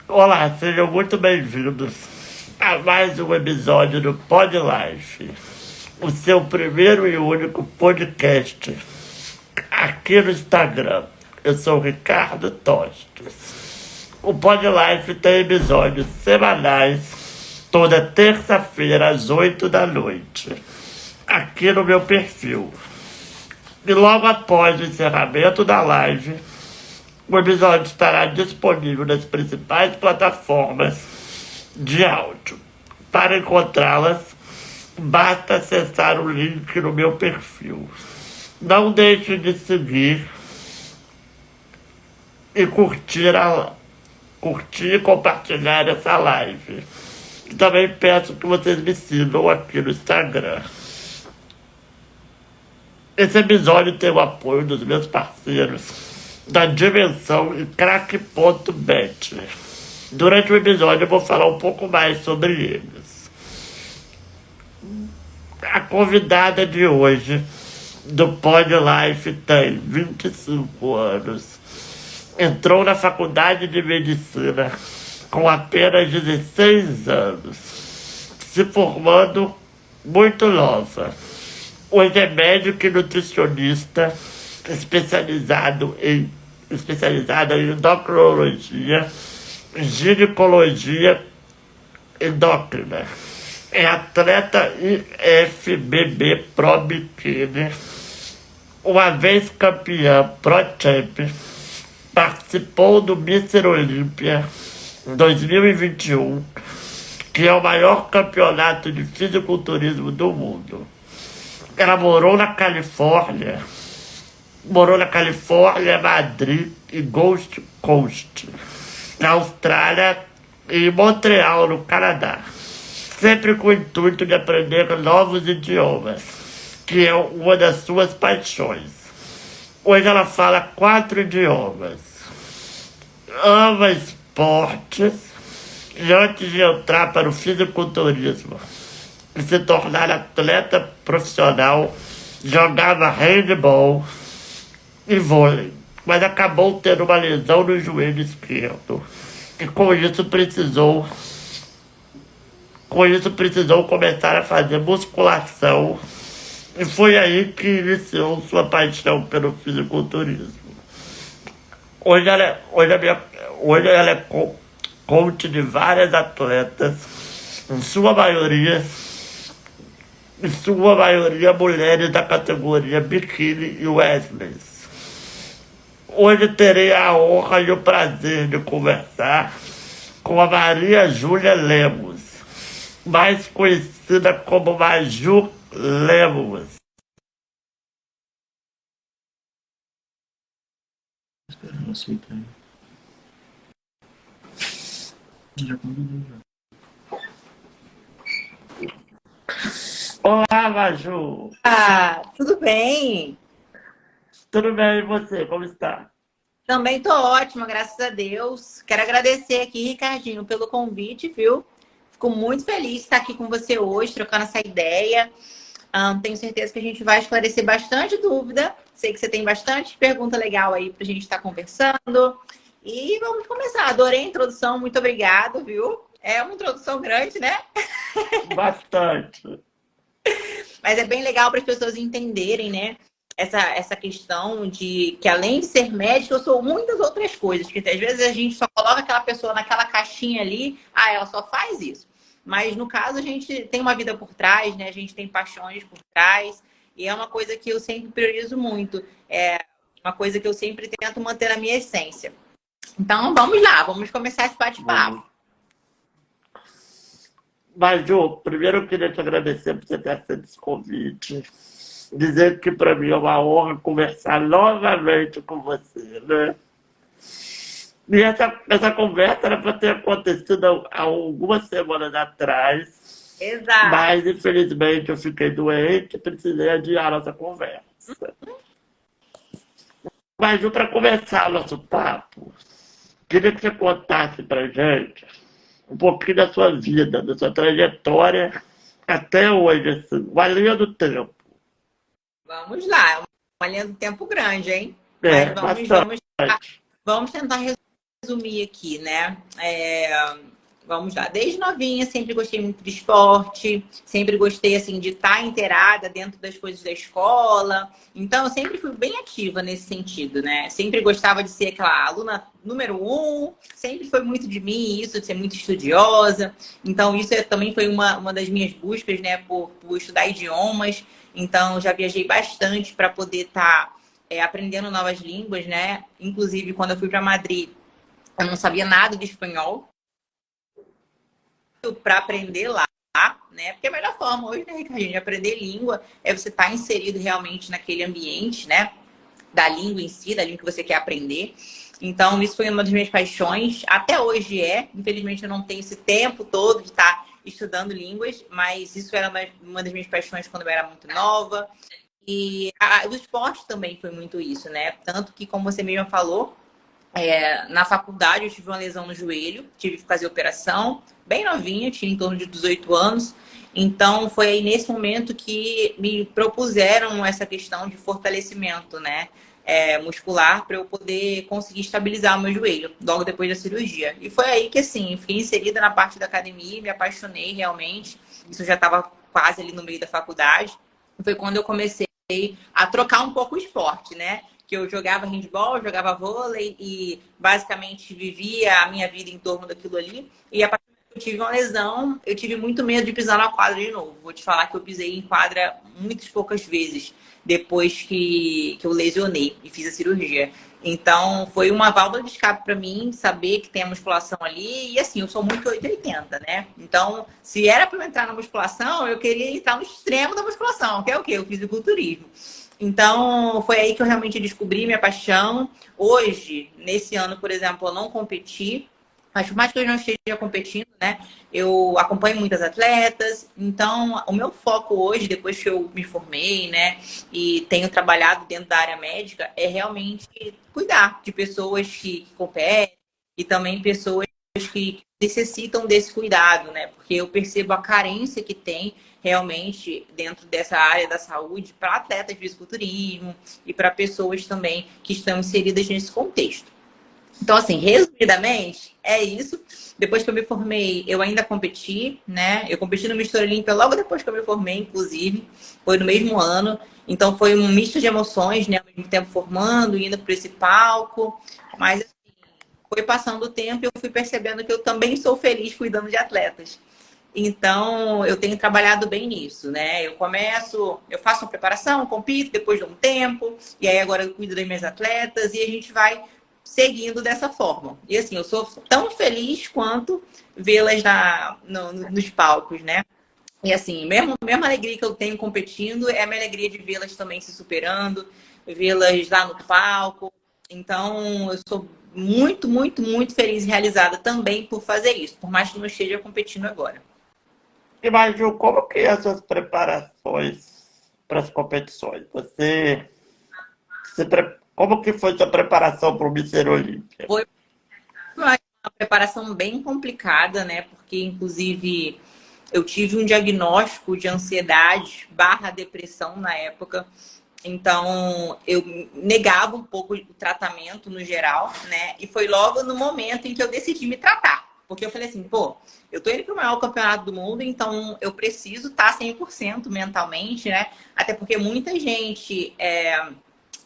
Olá, sejam muito bem-vindos a mais um episódio do Pod Life, o seu primeiro e único podcast aqui no Instagram. Eu sou o Ricardo Tostes. O Pod Life tem episódios semanais toda terça-feira às 8 da noite, aqui no meu perfil. E logo após o encerramento da live, o episódio estará disponível nas principais plataformas de áudio. Para encontrá-las, basta acessar o link no meu perfil. Não deixe de seguir e curtir e compartilhar essa live. E também peço que vocês me sigam aqui no Instagram. Esse episódio tem o apoio dos meus parceiros da Dimensão e Crack.bet. Durante o episódio eu vou falar um pouco mais sobre eles. A convidada de hoje do Pod Life tem 25 anos. Entrou na faculdade de medicina com apenas 16 anos, se formando muito nova. Hoje é médico e nutricionista especializada em endocrinologia, ginecologia endócrina. É atleta IFBB Pro Bikini, uma vez campeã Pro Champ, participou do Mister Olímpia 2021, que é o maior campeonato de fisiculturismo do mundo. Ela morou na Califórnia, Madrid e Gold Coast, na Austrália e em Montreal, no Canadá. Sempre com o intuito de aprender novos idiomas, que é uma das suas paixões. Hoje ela fala 4 idiomas. Ama esportes e antes de entrar para o fisiculturismo e se tornar atleta profissional, jogava handball e vôlei, mas acabou tendo uma lesão no joelho esquerdo e com isso precisou começar a fazer musculação, e foi aí que iniciou sua paixão pelo fisiculturismo. Hoje ela é coach de várias atletas, em sua maioria mulheres da categoria biquíni e Wesleys. Hoje terei a honra e o prazer de conversar com a Maria Júlia Lemos, mais conhecida como Maju Lemos. Olá, Maju! Tudo bem? Tudo bem, e você? Como está? Também tô ótima, graças a Deus. Quero agradecer aqui, Ricardinho, pelo convite, viu? Fico muito feliz de estar aqui com você hoje, trocando essa ideia. Tenho certeza que a gente vai esclarecer bastante dúvida. Sei que você tem bastante pergunta legal aí pra gente estar conversando. E vamos começar. Adorei a introdução, muito obrigado, viu? É uma introdução grande, né? Bastante. Mas é bem legal para as pessoas entenderem, né? Essa questão de que, além de ser médico, eu sou muitas outras coisas. Porque às vezes a gente só coloca aquela pessoa naquela caixinha ali, ela só faz isso. Mas no caso, a gente tem uma vida por trás, né? A gente tem paixões por trás. E é uma coisa que eu sempre priorizo muito. É uma coisa que eu sempre tento manter na minha essência. Então, vamos lá, vamos começar esse bate-papo. Maju, primeiro eu queria te agradecer por você ter aceito esse convite. Dizer que para mim é uma honra conversar novamente com você, né? E essa conversa era para ter acontecido há algumas semanas atrás, Exato. mas infelizmente eu fiquei doente e precisei adiar nossa conversa. Maju, para começar nosso papo, queria que você contasse pra gente um pouquinho da sua vida, da sua trajetória até hoje, assim, uma linha do tempo. Vamos lá, é uma linha do tempo grande, hein? É, Mas bastante. vamos tentar resumir aqui, né? Vamos lá. Desde novinha, sempre gostei muito de esporte, sempre gostei, assim, de estar inteirada dentro das coisas da escola. Então, eu sempre fui bem ativa nesse sentido, né? Sempre gostava de ser aquela aluna número 1, sempre foi muito de mim isso, de ser muito estudiosa. Então, isso também foi uma das minhas buscas, né, por estudar idiomas. Então, já viajei bastante para poder estar aprendendo novas línguas, né? Inclusive, quando eu fui para Madrid, eu não sabia nada de espanhol para aprender lá, né? Porque a melhor forma hoje, né, Ricardinho, de aprender língua é você estar inserido realmente naquele ambiente, né? Da língua em si, da língua que você quer aprender. Então, isso foi uma das minhas paixões. Até hoje é. Infelizmente, eu não tenho esse tempo todo de estar estudando línguas, mas isso era uma das minhas paixões quando eu era muito nova. E o esporte também foi muito isso, né? Tanto que, como você mesma falou, na faculdade eu tive uma lesão no joelho, tive que fazer operação, bem novinha, tinha em torno de 18 anos. Então, foi aí nesse momento que me propuseram essa questão de fortalecimento, né? Muscular, para eu poder conseguir estabilizar o meu joelho, logo depois da cirurgia. E foi aí que, assim, fiquei inserida na parte da academia, me apaixonei realmente. Isso já estava quase ali no meio da faculdade. Foi quando eu comecei a trocar um pouco o esporte, né? Que eu jogava handball, jogava vôlei e basicamente vivia a minha vida em torno daquilo ali. E a partir do que eu tive uma lesão, eu tive muito medo de pisar na quadra de novo. Vou te falar que eu pisei em quadra muitas poucas vezes depois que eu lesionei e fiz a cirurgia. Então, foi uma válvula de escape para mim saber que tem a musculação ali. E assim, eu sou muito 880, né? Então, se era para eu entrar na musculação, eu queria entrar no extremo da musculação, que é o quê? O fisiculturismo. Então, foi aí que eu realmente descobri minha paixão. Hoje, nesse ano, por exemplo, eu não competi, mas por mais que eu não esteja competindo, né? Eu acompanho muitas atletas. Então, o meu foco hoje, depois que eu me formei, né? E tenho trabalhado dentro da área médica, é realmente cuidar de pessoas que competem e também pessoas que necessitam desse cuidado, né? Porque eu percebo a carência que tem realmente dentro dessa área da saúde para atletas de fisiculturismo e para pessoas também que estão inseridas nesse contexto. Então, assim, resumidamente, é isso. Depois que eu me formei, eu ainda competi, né? Eu competi no Mistura Olímpia logo depois que eu me formei, inclusive. Foi no mesmo ano. Então, foi um misto de emoções, né? Ao mesmo tempo formando, indo para esse palco. Mas, assim, foi passando o tempo e eu fui percebendo que eu também sou feliz cuidando de atletas. Então, eu tenho trabalhado bem nisso, né? Eu faço uma preparação, compito depois de um tempo, e aí agora eu cuido das minhas atletas e a gente vai seguindo dessa forma. E assim, eu sou tão feliz quanto vê-las nos palcos, né? E assim, mesma alegria que eu tenho competindo, é a minha alegria de vê-las também se superando, vê-las lá no palco. Então, eu sou muito, muito, muito feliz e realizada também por fazer isso, por mais que não esteja competindo agora. E Maju, como que é as suas preparações para as competições? Como que foi sua preparação para o Mister Olímpia? Foi uma preparação bem complicada, né? Porque, inclusive, eu tive um diagnóstico de ansiedade / depressão na época. Então, eu negava um pouco o tratamento no geral, né? E foi logo no momento em que eu decidi me tratar. Porque eu falei assim, pô, eu tô indo pro maior campeonato do mundo, então eu preciso estar 100% mentalmente, né? Até porque muita gente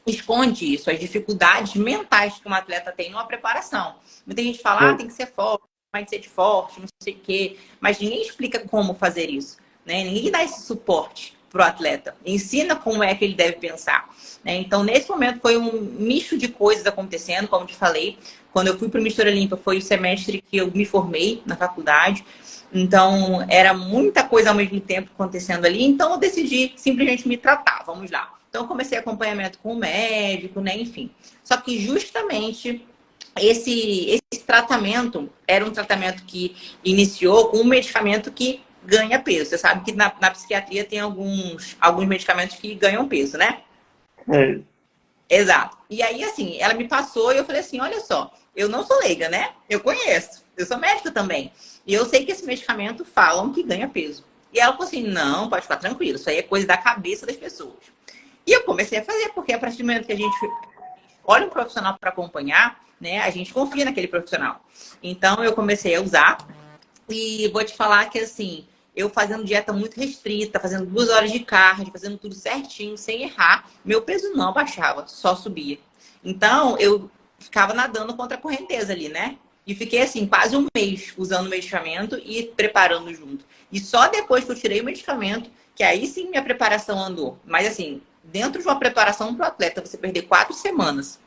esconde isso, as dificuldades mentais que um atleta tem numa preparação. Muita gente fala, tem que ser forte, mindset forte, não sei o quê. Mas ninguém explica como fazer isso, né? Ninguém dá esse suporte pro atleta. Ensina como é que ele deve pensar, né? Então, nesse momento, foi um misto de coisas acontecendo, como te falei. Quando eu fui para o Mistura Olímpia, foi o semestre que eu me formei na faculdade. Então, era muita coisa ao mesmo tempo acontecendo ali. Então, eu decidi simplesmente me tratar. Vamos lá. Então, eu comecei acompanhamento com o médico, né? Enfim. Só que justamente esse tratamento era um tratamento que iniciou com um medicamento que ganha peso. Você sabe que na psiquiatria tem alguns medicamentos que ganham peso, né? É. Exato. E aí, assim, ela me passou e eu falei assim, olha só, eu não sou leiga, né? Eu conheço. Eu sou médica também. E eu sei que esse medicamento falam que ganha peso. E ela falou assim, não, pode ficar tranquilo. Isso aí é coisa da cabeça das pessoas. E eu comecei a fazer, porque a partir do momento que a gente olha um profissional para acompanhar, né? A gente confia naquele profissional. Então, eu comecei a usar e vou te falar que, assim, eu fazendo dieta muito restrita, fazendo 2 horas de cardio, fazendo tudo certinho, sem errar, meu peso não baixava, só subia. Então, eu ficava nadando contra a correnteza ali, né? E fiquei, assim, quase um mês usando o medicamento e preparando junto. E só depois que eu tirei o medicamento, que aí sim minha preparação andou. Mas, assim, dentro de uma preparação para o atleta, você perder 4 semanas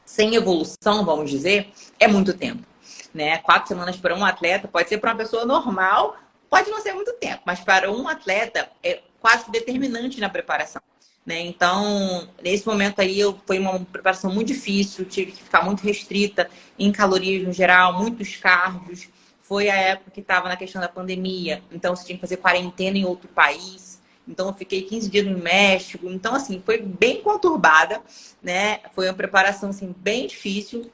sem evolução, vamos dizer, é muito tempo, né? 4 semanas para um atleta pode ser para uma pessoa normal, pode não ser muito tempo, mas para um atleta é quase determinante na preparação, né? Então, nesse momento aí, foi uma preparação muito difícil, tive que ficar muito restrita em calorias no geral, muitos cargos. Foi a época que estava na questão da pandemia, então você tinha que fazer quarentena em outro país. Então, eu fiquei 15 dias no México. Então, assim, foi bem conturbada, né? Foi uma preparação, assim, bem difícil.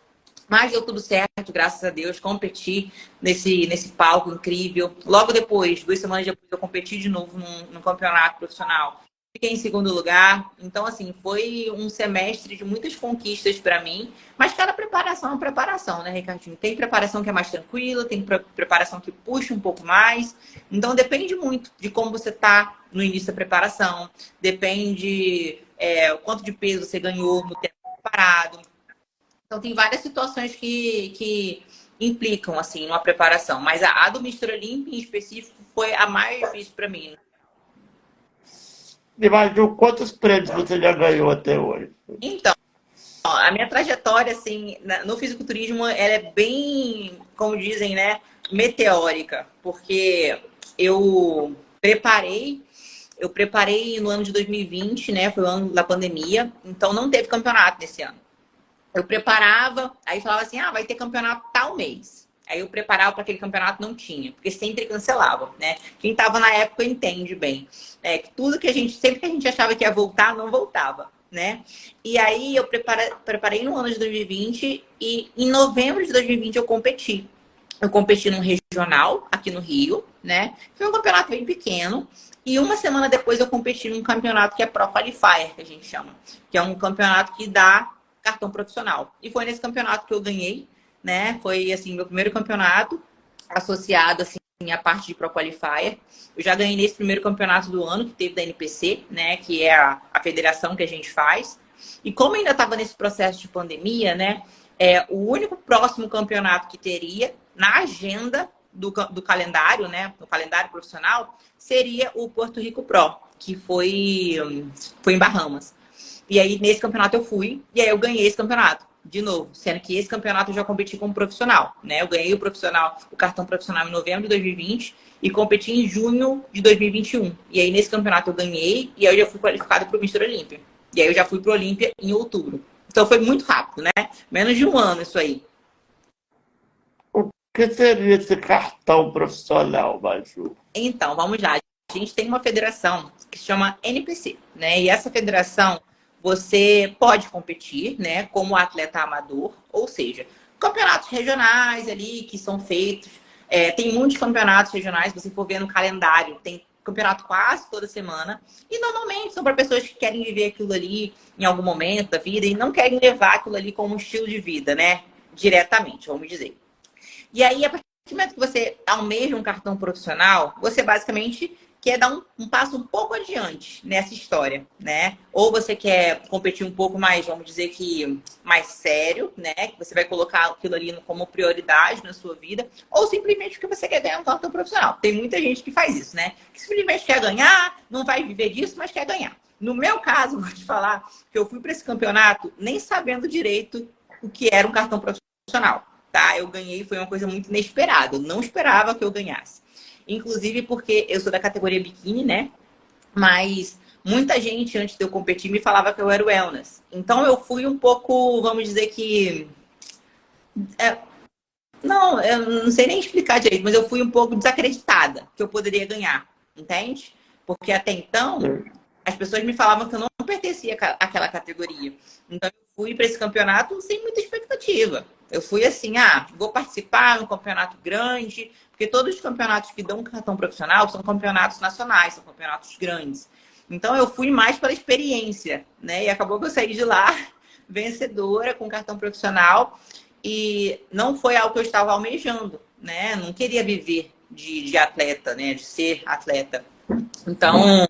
Mas deu tudo certo, graças a Deus. Competi nesse palco incrível. Logo depois, 2 semanas depois, eu competi de novo num campeonato profissional. Fiquei em segundo lugar. Então, assim, foi um semestre de muitas conquistas para mim. Mas cada preparação é uma preparação, né, Ricardinho? Tem preparação que é mais tranquila, tem preparação que puxa um pouco mais. Então, depende muito de como você está no início da preparação. Depende o quanto de peso você ganhou no tempo preparado. Então, tem várias situações que implicam, assim, numa preparação. Mas a do Mr. Olympia, em específico, foi a mais difícil para mim. E Maju, quantos prêmios você já ganhou até hoje? Então, a minha trajetória, assim, no fisiculturismo, ela é bem, como dizem, né, meteórica. Porque eu preparei no ano de 2020, né, foi o ano da pandemia. Então, não teve campeonato nesse ano. Eu preparava, aí falava assim, vai ter campeonato tal mês. Aí eu preparava para aquele campeonato, não tinha, porque sempre cancelava, né? Quem estava na época entende bem. Que tudo que sempre que a gente achava que ia voltar, não voltava, né? E aí eu preparei no ano de 2020 e em novembro de 2020 eu competi. Eu competi num regional aqui no Rio, né? Foi um campeonato bem pequeno. E uma semana depois eu competi num campeonato que é Pro Qualifier, que a gente chama. Que é um campeonato que dá cartão profissional. E foi nesse campeonato que eu ganhei, né? Foi, assim, meu primeiro campeonato associado, assim, à parte de Pro Qualifier. Eu já ganhei nesse primeiro campeonato do ano, que teve da NPC, né? Que é a federação que a gente faz. E como ainda estava nesse processo de pandemia, né? O único próximo campeonato que teria na agenda do calendário, né? No calendário profissional, seria o Porto Rico Pro, que foi em Bahamas. E aí, nesse campeonato eu fui, e aí eu ganhei esse campeonato, de novo. Sendo que esse campeonato eu já competi como profissional, né? Eu ganhei o cartão profissional em novembro de 2020 e competi em junho de 2021. E aí, nesse campeonato eu ganhei, e aí eu já fui qualificado para o Mr. Olympia. E aí eu já fui para o Olympia em outubro. Então foi muito rápido, né? Menos de um ano isso aí. O que seria esse cartão profissional, Maju? Então, vamos lá. A gente tem uma federação que se chama NPC, né? E essa federação você pode competir, né, como atleta amador, ou seja, campeonatos regionais ali que são feitos. Tem muitos campeonatos regionais, se você for ver no calendário, tem campeonato quase toda semana. E normalmente são para pessoas que querem viver aquilo ali em algum momento da vida e não querem levar aquilo ali como um estilo de vida, né? Diretamente, vamos dizer. E aí, a partir do momento que você almeja um cartão profissional, você basicamente quer dar um passo um pouco adiante nessa história, né? Ou você quer competir um pouco mais, vamos dizer que mais sério, né? Que você vai colocar aquilo ali como prioridade na sua vida, ou simplesmente porque você quer ganhar um cartão profissional. Tem muita gente que faz isso, né? Que simplesmente quer ganhar, não vai viver disso, mas quer ganhar. No meu caso, vou te falar que eu fui para esse campeonato nem sabendo direito o que era um cartão profissional, tá? Eu ganhei, foi uma coisa muito inesperada. Eu não esperava que eu ganhasse. Inclusive porque eu sou da categoria biquíni, né? Mas muita gente, antes de eu competir, me falava que eu era wellness. Então eu fui um pouco, vamos dizer que... Não, eu não sei nem explicar direito, mas eu fui um pouco desacreditada que eu poderia ganhar, entende? Porque até então, as pessoas me falavam que eu não pertencia àquela categoria. Então eu fui para esse campeonato sem muita expectativa. Eu fui assim, vou participar de um campeonato grande, porque todos os campeonatos que dão cartão profissional são campeonatos nacionais, são campeonatos grandes. Então eu fui mais pela experiência, né? E acabou que eu saí de lá vencedora com cartão profissional. e não foi algo que eu estava almejando, né? Não queria viver de atleta, né? De ser atleta. Então,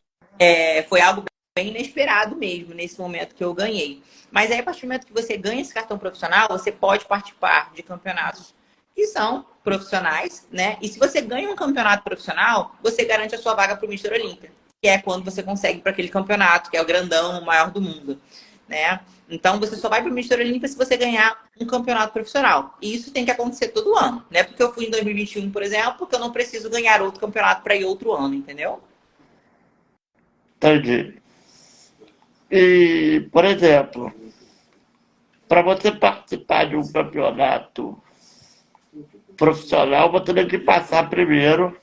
foi algo bem inesperado mesmo, nesse momento que eu ganhei. Mas aí, a partir do momento que você ganha esse cartão profissional, você pode participar de campeonatos que são profissionais, né? E se você ganha um campeonato profissional, você garante a sua vaga para o Mister Olímpia, que é quando você consegue para aquele campeonato, que é o grandão, o maior do mundo, né? Então, você só vai para o Mister Olímpia se você ganhar um campeonato profissional. E isso tem que acontecer todo ano, né? Porque eu fui em 2021, por exemplo, porque eu não preciso ganhar outro campeonato para ir outro ano, entendeu? Entendi. E, por exemplo, para você participar de um campeonato profissional, você tem que passar primeiro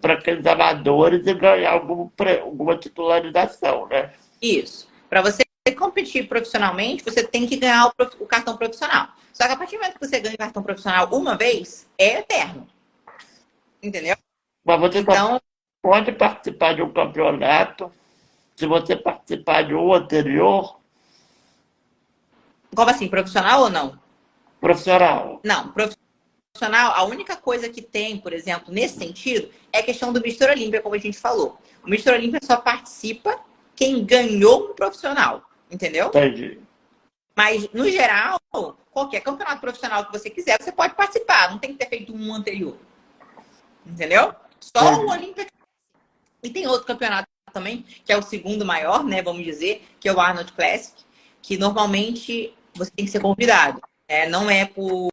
para aqueles amadores e ganhar alguma titularização, né? Isso. Para você competir profissionalmente, você tem que ganhar o cartão profissional. Só que a partir do momento que você ganha o cartão profissional uma vez, é eterno. Entendeu? Mas você só Então, pode participar de um campeonato se você participar de um anterior como assim, profissional ou não? profissional. Não, profissional, a única coisa que tem, por exemplo, nesse sentido, é a questão do Mister Olímpia, como a gente falou. O Mister Olímpia só participa quem ganhou um profissional, entendeu? Entendi. Mas, no geral, qualquer campeonato profissional que você quiser, você pode participar. Não tem que ter feito um anterior. Entendeu? Só o Entendi. Olímpia. E tem outro campeonato também, que é o segundo maior, né? Vamos dizer, que é o Arnold Classic, que normalmente você tem que ser convidado. Não é por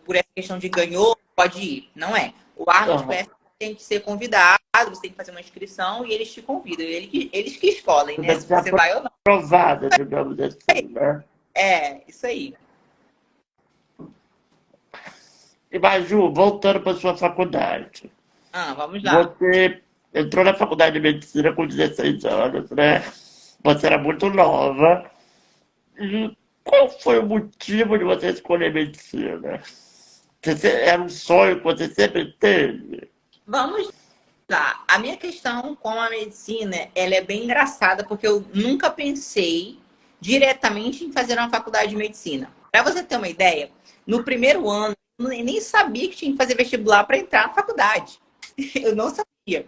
essa questão de ganhou, pode ir. Não é. O Arnold Aham. Classic tem que ser convidado, você tem que fazer uma inscrição e eles te convidam. Eles que escolhem, Você né? deve Se ser você vai ou não. aprovada, digamos assim, né? É, isso aí. E Maju, voltando para sua faculdade. Vamos lá. Você entrou na faculdade de medicina com 16 anos, né? Você era muito nova. E qual foi o motivo de você escolher medicina? Era um sonho que você sempre teve? Vamos lá. A minha questão com a medicina, ela é bem engraçada, porque eu nunca pensei diretamente em fazer uma faculdade de medicina. Para você ter uma ideia, no primeiro ano, eu nem sabia que tinha que fazer vestibular para entrar na faculdade. Eu não sabia.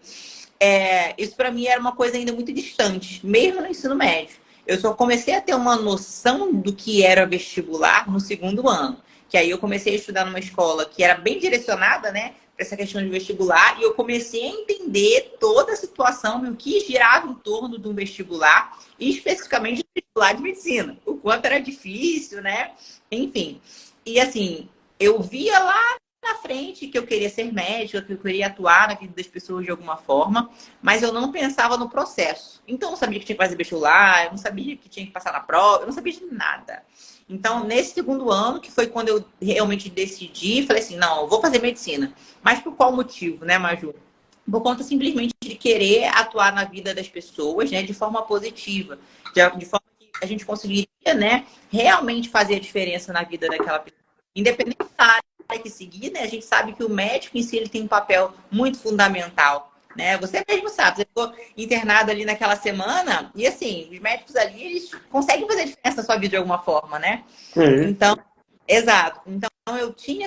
Isso para mim era uma coisa ainda muito distante, mesmo no ensino médio. Eu só comecei a ter uma noção do que era vestibular no segundo ano. Que aí eu comecei a estudar numa escola que era bem direcionada, né, para essa questão de vestibular, e eu comecei a entender toda a situação e o que girava em torno de um vestibular, e especificamente do vestibular de medicina. O quanto era difícil, né? Enfim. E assim, eu via lá na frente que eu queria ser médica, que eu queria atuar na vida das pessoas de alguma forma, mas eu não pensava no processo. Então, eu não sabia que tinha que fazer vestibular, eu não sabia que tinha que passar na prova, eu não sabia de nada. Então, nesse segundo ano, que foi quando eu realmente decidi, falei assim, não, eu vou fazer medicina. Mas por qual motivo, né, Maju? Por conta simplesmente de querer atuar na vida das pessoas, né, de forma positiva, de forma que a gente conseguiria, né, realmente fazer a diferença na vida daquela pessoa. Independente da área que seguir, né, a gente sabe que o médico em si ele tem um papel muito fundamental, né? Você mesmo sabe, você ficou internado ali naquela semana e assim, os médicos ali, eles conseguem fazer a diferença na sua vida de alguma forma, né? Sim. Então, exato. Então, eu tinha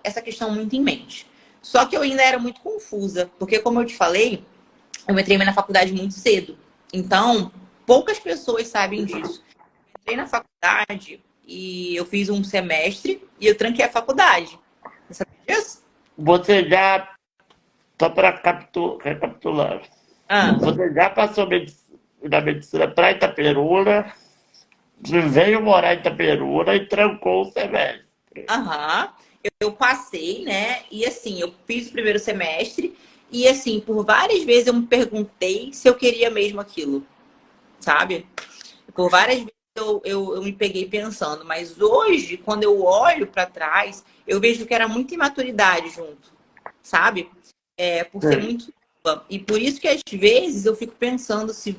essa questão muito em mente. Só que eu ainda era muito confusa, porque como eu te falei, eu entrei na faculdade muito cedo. Então, poucas pessoas sabem disso. Eu entrei na faculdade e eu fiz um semestre e eu tranquei a faculdade. Você sabia disso? Você já, só para recapitular, Ah, você já passou na medicina para Itaperuna, veio morar em Itaperuna e trancou o semestre. aham. Eu passei, né? E assim, eu fiz o primeiro semestre e assim, por várias vezes eu me perguntei se eu queria mesmo aquilo, sabe? Por várias vezes eu me peguei pensando, mas hoje, quando eu olho para trás, eu vejo que era muita imaturidade junto, sabe? Por ser Sim. muito nova. E por isso que às vezes eu fico pensando se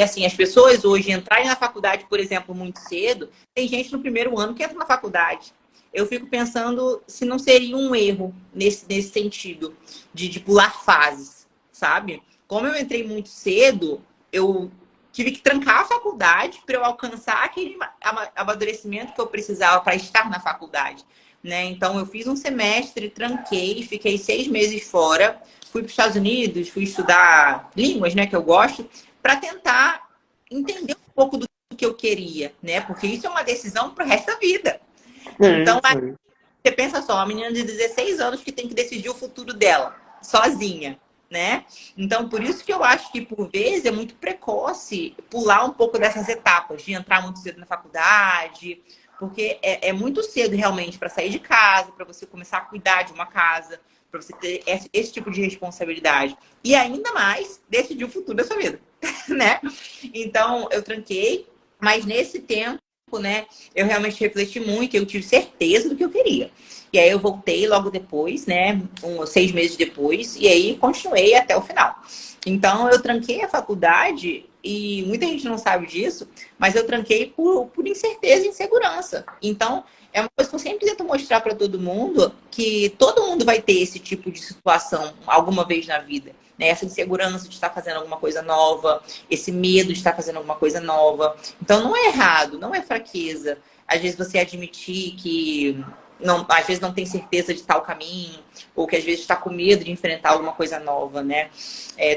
assim, as pessoas hoje entrarem na faculdade, por exemplo, muito cedo, tem gente no primeiro ano que entra na faculdade. Eu fico pensando se não seria um erro nesse sentido, de pular fases, sabe? Como eu entrei muito cedo, eu tive que trancar a faculdade para eu alcançar aquele amadurecimento que eu precisava para estar na faculdade, né? Então, eu fiz um semestre, tranquei, fiquei 6 meses fora, fui para os Estados Unidos, fui estudar línguas, né, que eu gosto, para tentar entender um pouco do que eu queria, né? Porque isso é uma decisão para o resto da vida. Sim, Então, sim. você pensa só, uma menina de 16 anos que tem que decidir o futuro dela, sozinha, né? Então, por isso que eu acho que, por vezes, é muito precoce pular um pouco dessas etapas, de entrar muito cedo na faculdade, porque é muito cedo, realmente, para sair de casa, para você começar a cuidar de uma casa, para você ter esse tipo de responsabilidade. E ainda mais, decidir o futuro da sua vida, né? Então, eu tranquei, mas nesse tempo, né, eu realmente refleti muito, eu tive certeza do que eu queria. E aí eu voltei logo depois, né, 6 meses depois, e aí continuei até o final. Então eu tranquei a faculdade, e muita gente não sabe disso, mas eu tranquei por incerteza e insegurança. Então é uma coisa que eu sempre tento mostrar para todo mundo, que todo mundo vai ter esse tipo de situação alguma vez na vida. Né? Essa insegurança de estar fazendo alguma coisa nova, esse medo de estar fazendo alguma coisa nova. Então não é errado, não é fraqueza. Às vezes você admitir que não, às vezes não tem certeza de tal caminho, ou que às vezes está com medo de enfrentar alguma coisa nova, né?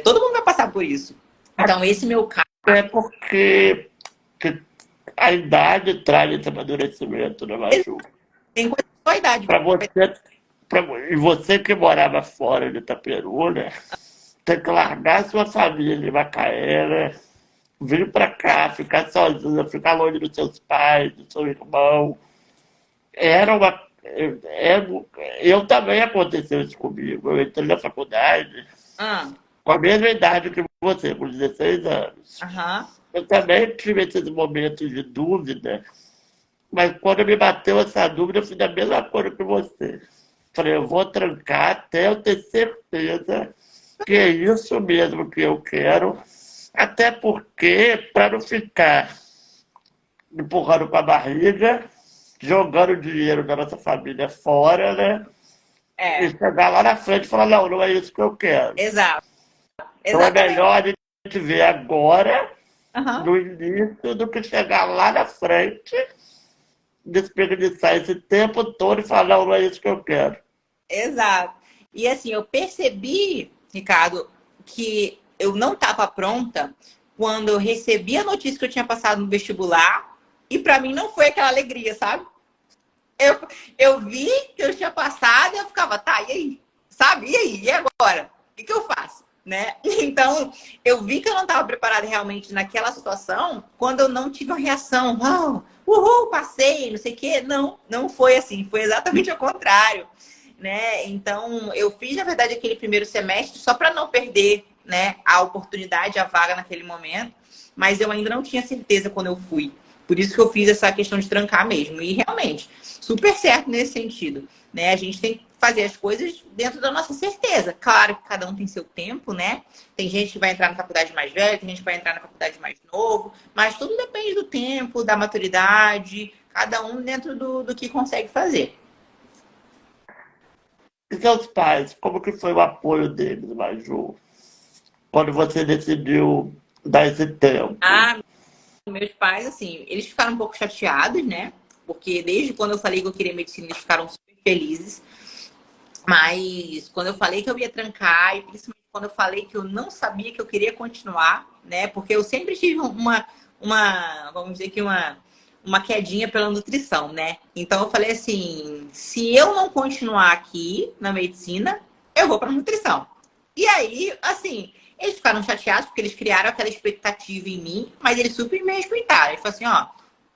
Todo mundo vai passar por isso. Então, esse meu caso. É porque que a idade traz esse amadurecimento, né, Maju? Tem coisa da sua idade. Para você, e você que morava fora de Itaperu, né? Tem que largar sua família em Macaé, né? Vir para cá, ficar sozinha, ficar longe dos seus pais, do seu irmão. Era uma. Eu também aconteceu isso comigo. Eu entrei na faculdade Ah, com a mesma idade que você, com 16 anos. aham. Eu também tive esses momentos de dúvida, mas quando me bateu essa dúvida, eu fiz a mesma coisa que você. Falei, eu vou trancar até eu ter certeza que é isso mesmo que eu quero, até porque, para não ficar empurrando com a barriga, jogando dinheiro da nossa família fora, né? E É, chegar lá na frente e falar, não, não é isso que eu quero. exato. Então é Exatamente. melhor a gente ver agora, Aham. no início, do que chegar lá na frente, desperdiçar esse tempo todo e falar, não, não é isso que eu quero. Exato. E assim, eu percebi, Ricardo, que eu não estava pronta quando eu recebi a notícia que eu tinha passado no vestibular e para mim não foi aquela alegria, sabe? Eu, eu vi que eu tinha passado e eu ficava, tá, e aí? Sabe? E aí? E agora? O que eu faço? Né? Então, eu vi que eu não estava preparada realmente naquela situação quando eu não tive uma reação. Uau, uhul, passei, não sei o quê. Não, não foi assim. Foi exatamente ao contrário. Né? Então, eu fiz, na verdade, aquele primeiro semestre só para não perder, né, a oportunidade, a vaga naquele momento. Mas eu ainda não tinha certeza quando eu fui. Por isso que eu fiz essa questão de trancar mesmo. E realmente, super certo nesse sentido. Né? A gente tem que fazer as coisas dentro da nossa certeza. Claro que cada um tem seu tempo, né? Tem gente que vai entrar na faculdade mais velha, tem gente que vai entrar na faculdade mais novo, mas tudo depende do tempo, da maturidade, cada um dentro do que consegue fazer. E seus pais, como que foi o apoio deles, Maju, quando você decidiu dar esse tempo? Ah, meus pais, assim, eles ficaram um pouco chateados, né? Porque desde quando eu falei que eu queria medicina, eles ficaram super felizes. Mas quando eu falei que eu ia trancar, e principalmente quando eu falei que eu não sabia que eu queria continuar, né? Porque eu sempre tive vamos dizer que uma quedinha pela nutrição, né? Então eu falei assim, se eu não continuar aqui na medicina, eu vou para nutrição. E aí, assim, eles ficaram chateados porque eles criaram aquela expectativa em mim, mas eles super me respeitaram. Eles falaram assim,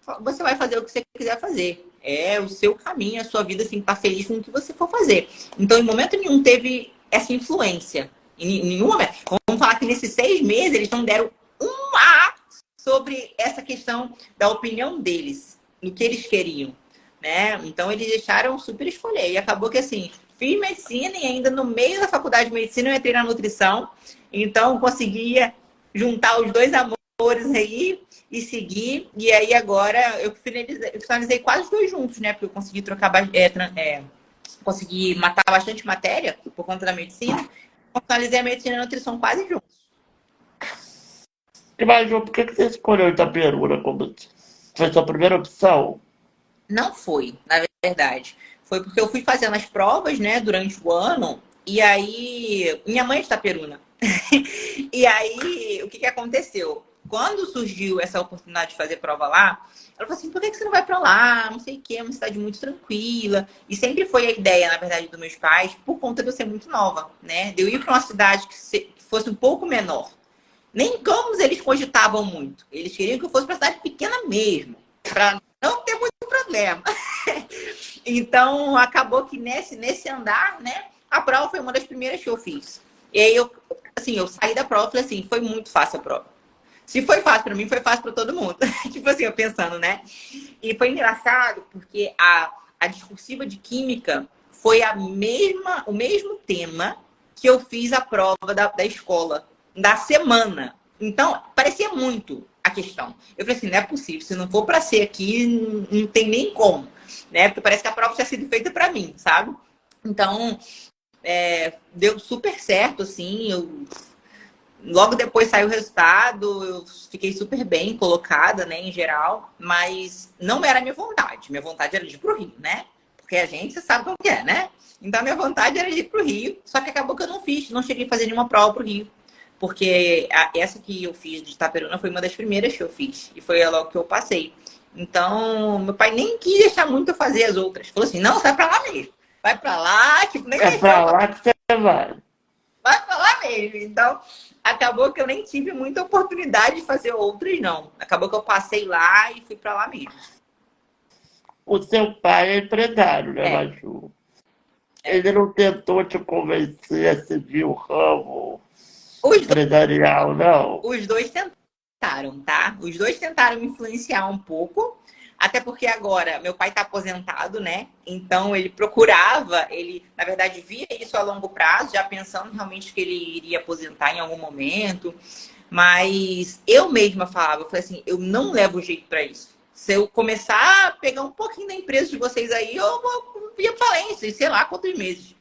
ó, você vai fazer o que você quiser fazer. É o seu caminho, a sua vida, assim, tá feliz com o que você for fazer. Então, em momento nenhum teve essa influência. Em nenhum momento. Vamos falar que nesses 6 meses eles não deram um A sobre essa questão da opinião deles, no que eles queriam, né? Então, eles deixaram super escolher. E acabou que, assim, fiz medicina e ainda no meio da faculdade de medicina eu entrei na nutrição. Então, conseguia juntar os dois amores aí e seguir. E aí agora eu finalizei quase os dois juntos, né? Porque eu consegui consegui matar bastante matéria por conta da medicina. Então, finalizei a medicina e a nutrição quase juntos. E Maju, por que que você escolheu Itaperuna como foi sua primeira opção? Não foi, na verdade. Foi porque eu fui fazendo as provas, né, durante o ano, e aí. Minha mãe é de Itaperuna. E aí, o que que aconteceu? Quando surgiu essa oportunidade de fazer prova lá, ela falou assim: por que que você não vai pra lá? Não sei o quê, é uma cidade muito tranquila. E sempre foi a ideia, na verdade, dos meus pais, por conta de eu ser muito nova, né? De eu ir pra uma cidade que fosse um pouco menor. Nem Campos eles cogitavam muito. Eles queriam que eu fosse para cidade pequena mesmo, para não ter muito problema. Então, acabou que nesse andar, né, a prova foi uma das primeiras que eu fiz. E aí, eu saí da prova e falei assim, foi muito fácil a prova. Se foi fácil para mim, foi fácil para todo mundo. Tipo assim, eu pensando, né? E foi engraçado porque a discursiva de química foi o mesmo tema que eu fiz a prova da escola, da semana. Então, parecia muito a questão. Eu falei assim, não é possível, se não for para ser aqui, não tem nem como, né? Porque parece que a prova tinha sido feita para mim, sabe? Então, deu super certo, assim, logo depois saiu o resultado, eu fiquei super bem colocada, né, em geral, mas não era a minha vontade. Minha vontade era de ir pro Rio, né? Porque a gente, você sabe como que é, né? Então, a minha vontade era de ir pro Rio, só que acabou que eu não cheguei a fazer nenhuma prova pro Rio. Porque essa que eu fiz de Itaperuna foi uma das primeiras que eu fiz. E foi logo que eu passei. Então, meu pai nem quis deixar muito eu fazer as outras. Falou assim, não, sai pra lá mesmo. Vai pra lá, tipo, nem É deixou pra eu lá que você vai. vai pra lá mesmo. Então, acabou que eu nem tive muita oportunidade de fazer outras, não. Acabou que eu passei lá e fui pra lá mesmo. O seu pai é empresário, né, É, Maju? é. Ele não tentou te convencer a seguir o ramo Os empresarial, não? Os dois tentaram, tá? Os dois tentaram me influenciar um pouco, até porque agora meu pai tá aposentado, né? Então ele procurava, ele, na verdade, via isso a longo prazo, já pensando realmente que ele iria aposentar em algum momento. Mas eu mesma falava, eu falei assim, eu não levo jeito para isso. Se eu começar a pegar um pouquinho da empresa de vocês aí, eu vou ir à falência, sei lá quantos meses,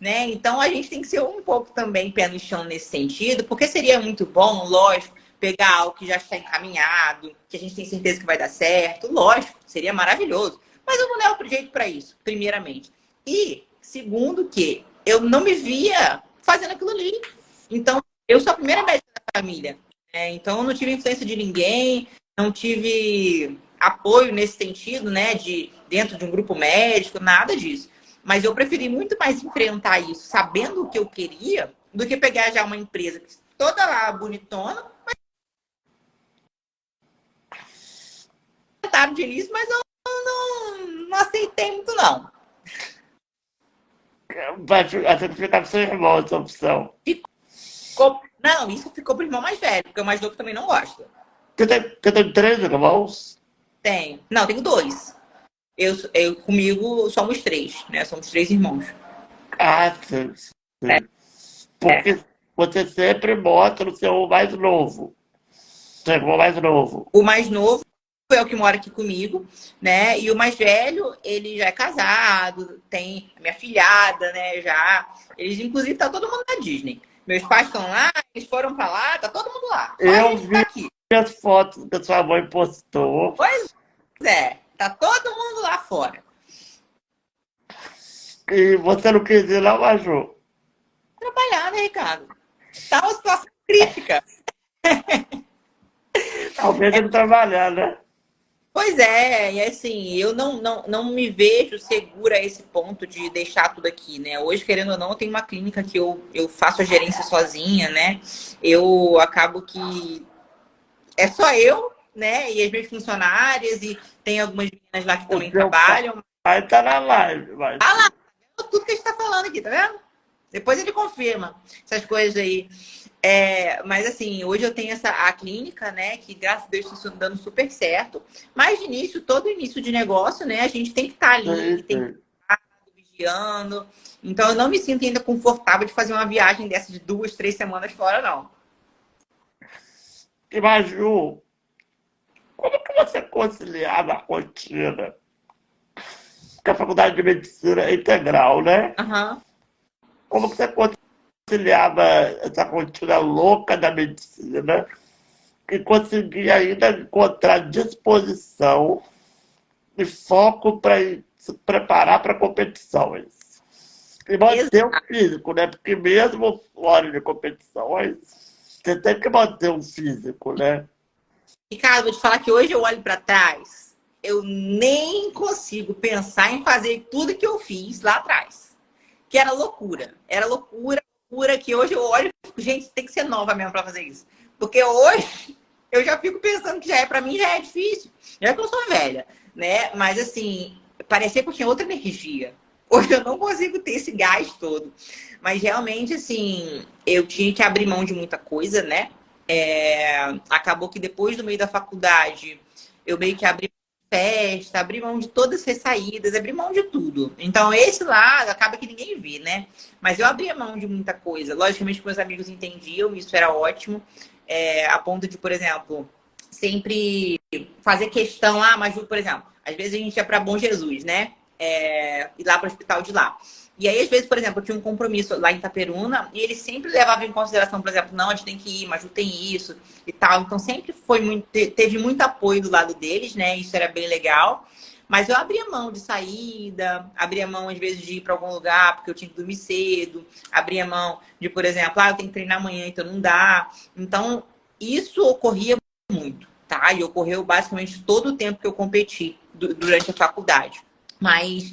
né? Então a gente tem que ser um pouco também pé no chão nesse sentido, porque seria muito bom, lógico, pegar algo que já está encaminhado, que a gente tem certeza que vai dar certo, lógico, seria maravilhoso. Mas eu não levo jeito para isso, primeiramente. E segundo que eu não me via fazendo aquilo ali. Então, eu sou a primeira médica da família, né? Então eu não tive influência de ninguém, não tive apoio nesse sentido, né, de dentro de um grupo médico, nada disso. Mas eu preferi muito mais enfrentar isso sabendo o que eu queria do que pegar já uma empresa toda lá bonitona, tentaram de início, mas eu não aceitei muito, não. Até que ficar com seu irmão essa opção. Não, isso ficou pro irmão mais velho, porque o mais novo também não gosta. Você tem 3 irmãos? Tenho. Não, tenho dois. Comigo somos três, né? Somos três irmãos. Ah, sim, É, sim. é. Porque você sempre mostra o seu mais novo. Seu irmão mais novo. O mais novo é o que mora aqui comigo, né? E o mais velho, ele já é casado, tem a minha filhada, né? Já. Eles, inclusive, tá todo mundo na Disney. Meus pais estão lá, eles foram pra lá, tá todo mundo lá. Só a Eu gente que tá vi aqui. as fotos que a sua mãe postou. Pois é, tá todo mundo lá fora. E você não quis ir lá, Maju? Trabalhar, né, Ricardo? Tá uma situação crítica. Talvez ele trabalhar, né? Pois é, e assim, eu não me vejo segura a esse ponto de deixar tudo aqui, né? Hoje, querendo ou não, eu tenho uma clínica que eu faço a gerência sozinha, né? Eu acabo que é só eu, né? E as minhas funcionárias, e tem algumas meninas lá que O também seu trabalham. pai tá na live, mas Ah lá, tudo que a gente tá falando aqui, tá vendo? Depois ele confirma essas coisas aí. Mas assim, hoje eu tenho a clínica, né? Que graças a Deus está dando super certo. Mas de início, todo início de negócio, né? A gente tem que estar ali, tem que sim. estar vigiando. Então eu não me sinto ainda confortável de fazer uma viagem dessa de 2, 3 semanas fora, não. E Maju, como que você conciliava a rotina? Porque a faculdade de medicina é integral, né? Aham. Como que você conciliava essa rotina louca da medicina e conseguir ainda encontrar disposição e foco para se preparar para competições. E manter o Exato. físico, né? Porque mesmo fora de competições, você tem que manter um físico, né? E, cara, vou te falar que hoje eu olho para trás, eu nem consigo pensar em fazer tudo que eu fiz lá atrás. Que era loucura. Era loucura, loucura, que hoje eu olho e fico, gente, tem que ser nova mesmo para fazer isso. Porque hoje eu já fico pensando que já é, para mim já é difícil. Já é que eu sou velha, né? Mas assim, parecia que eu tinha outra energia. Hoje eu não consigo ter esse gás todo. Mas realmente, assim, eu tinha que abrir mão de muita coisa, né? Acabou que depois do meio da faculdade, eu meio que abri festa, abri mão de todas as saídas, abri mão de tudo. Então, esse lado acaba que ninguém vê, né? Mas eu abria mão de muita coisa. Logicamente, meus amigos entendiam, isso era ótimo. A ponto de, por exemplo, sempre fazer questão, mas, por exemplo, às vezes a gente ia para Bom Jesus, né? Ir lá para o hospital de lá. E aí, às vezes, por exemplo, eu tinha um compromisso lá em Itaperuna e eles sempre levavam em consideração, por exemplo, não, a gente tem que ir, mas não tem isso e tal. Então, sempre teve muito apoio do lado deles, né? Isso era bem legal. Mas eu abria mão de saída, abria mão, às vezes, de ir para algum lugar, porque eu tinha que dormir cedo, abria mão de, por exemplo, eu tenho que treinar amanhã, então não dá. Então, isso ocorria muito, tá? E ocorreu basicamente todo o tempo que eu competi durante a faculdade. Mas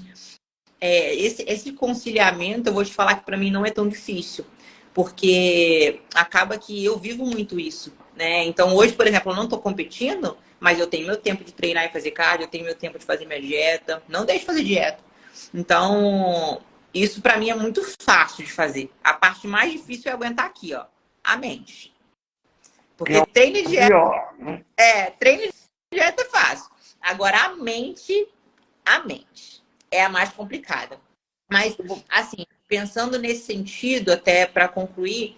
esse conciliamento, eu vou te falar que para mim não é tão difícil, porque acaba que eu vivo muito isso, né? Então, hoje, por exemplo, eu não estou competindo, mas eu tenho meu tempo de treinar e fazer cardio, eu tenho meu tempo de fazer minha dieta, não deixo de fazer dieta. Então, isso para mim é muito fácil de fazer. A parte mais difícil é aguentar aqui, ó, a mente. Que é Porque treino e o dieta, pior, né? treino e dieta é fácil. Agora, a mente é a mais complicada. Mas, assim, pensando nesse sentido, até para concluir,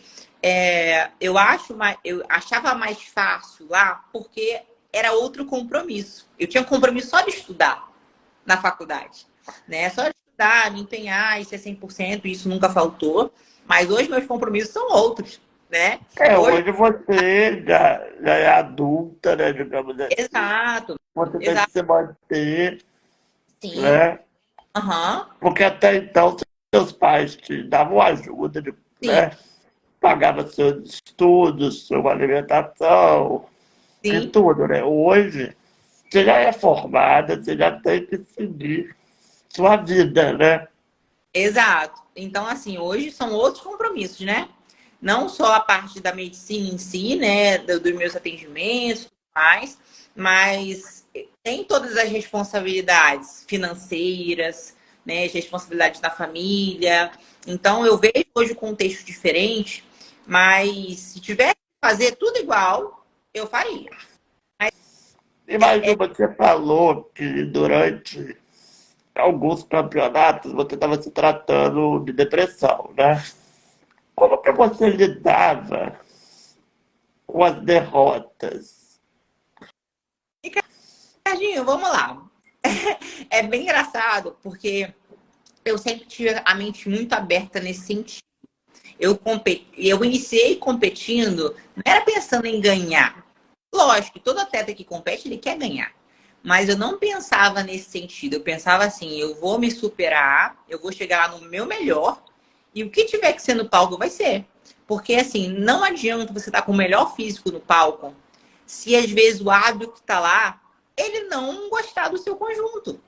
eu achava mais fácil lá porque era outro compromisso. Eu tinha um compromisso só de estudar na faculdade, né? Só de estudar, me empenhar e ser 100%, isso nunca faltou. Mas hoje meus compromissos são outros, né? Hoje, Hoje você já é adulta, né, digamos assim. exato, Você tem que exato, se manter, sim, né? aham, Porque até então seus pais te davam ajuda, sim, né? Pagavam seus estudos, sua alimentação e sim. tudo, né? Hoje, você já é formada, você já tem que seguir sua vida, né? Exato. Então, assim, hoje são outros compromissos, né? Não só a parte da medicina em si, né? Dos meus atendimentos, tudo mais, mas tem todas as responsabilidades financeiras, né? As responsabilidades da família. Então, eu vejo hoje o contexto diferente, mas se tivesse que fazer tudo igual, eu faria. Imagina, você falou que durante alguns campeonatos você estava se tratando de depressão, né? Como que você lidava com as derrotas? E, Cardinho, vamos lá. É bem engraçado, porque eu sempre tive a mente muito aberta nesse sentido. Eu iniciei competindo, não era pensando em ganhar. Lógico, todo atleta que compete, ele quer ganhar. Mas eu não pensava nesse sentido. Eu pensava assim, eu vou me superar, eu vou chegar lá no meu melhor, e o que tiver que ser no palco vai ser. Porque assim, não adianta você estar com o melhor físico no palco, se às vezes o hábito que está lá, ele não gostar do seu conjunto.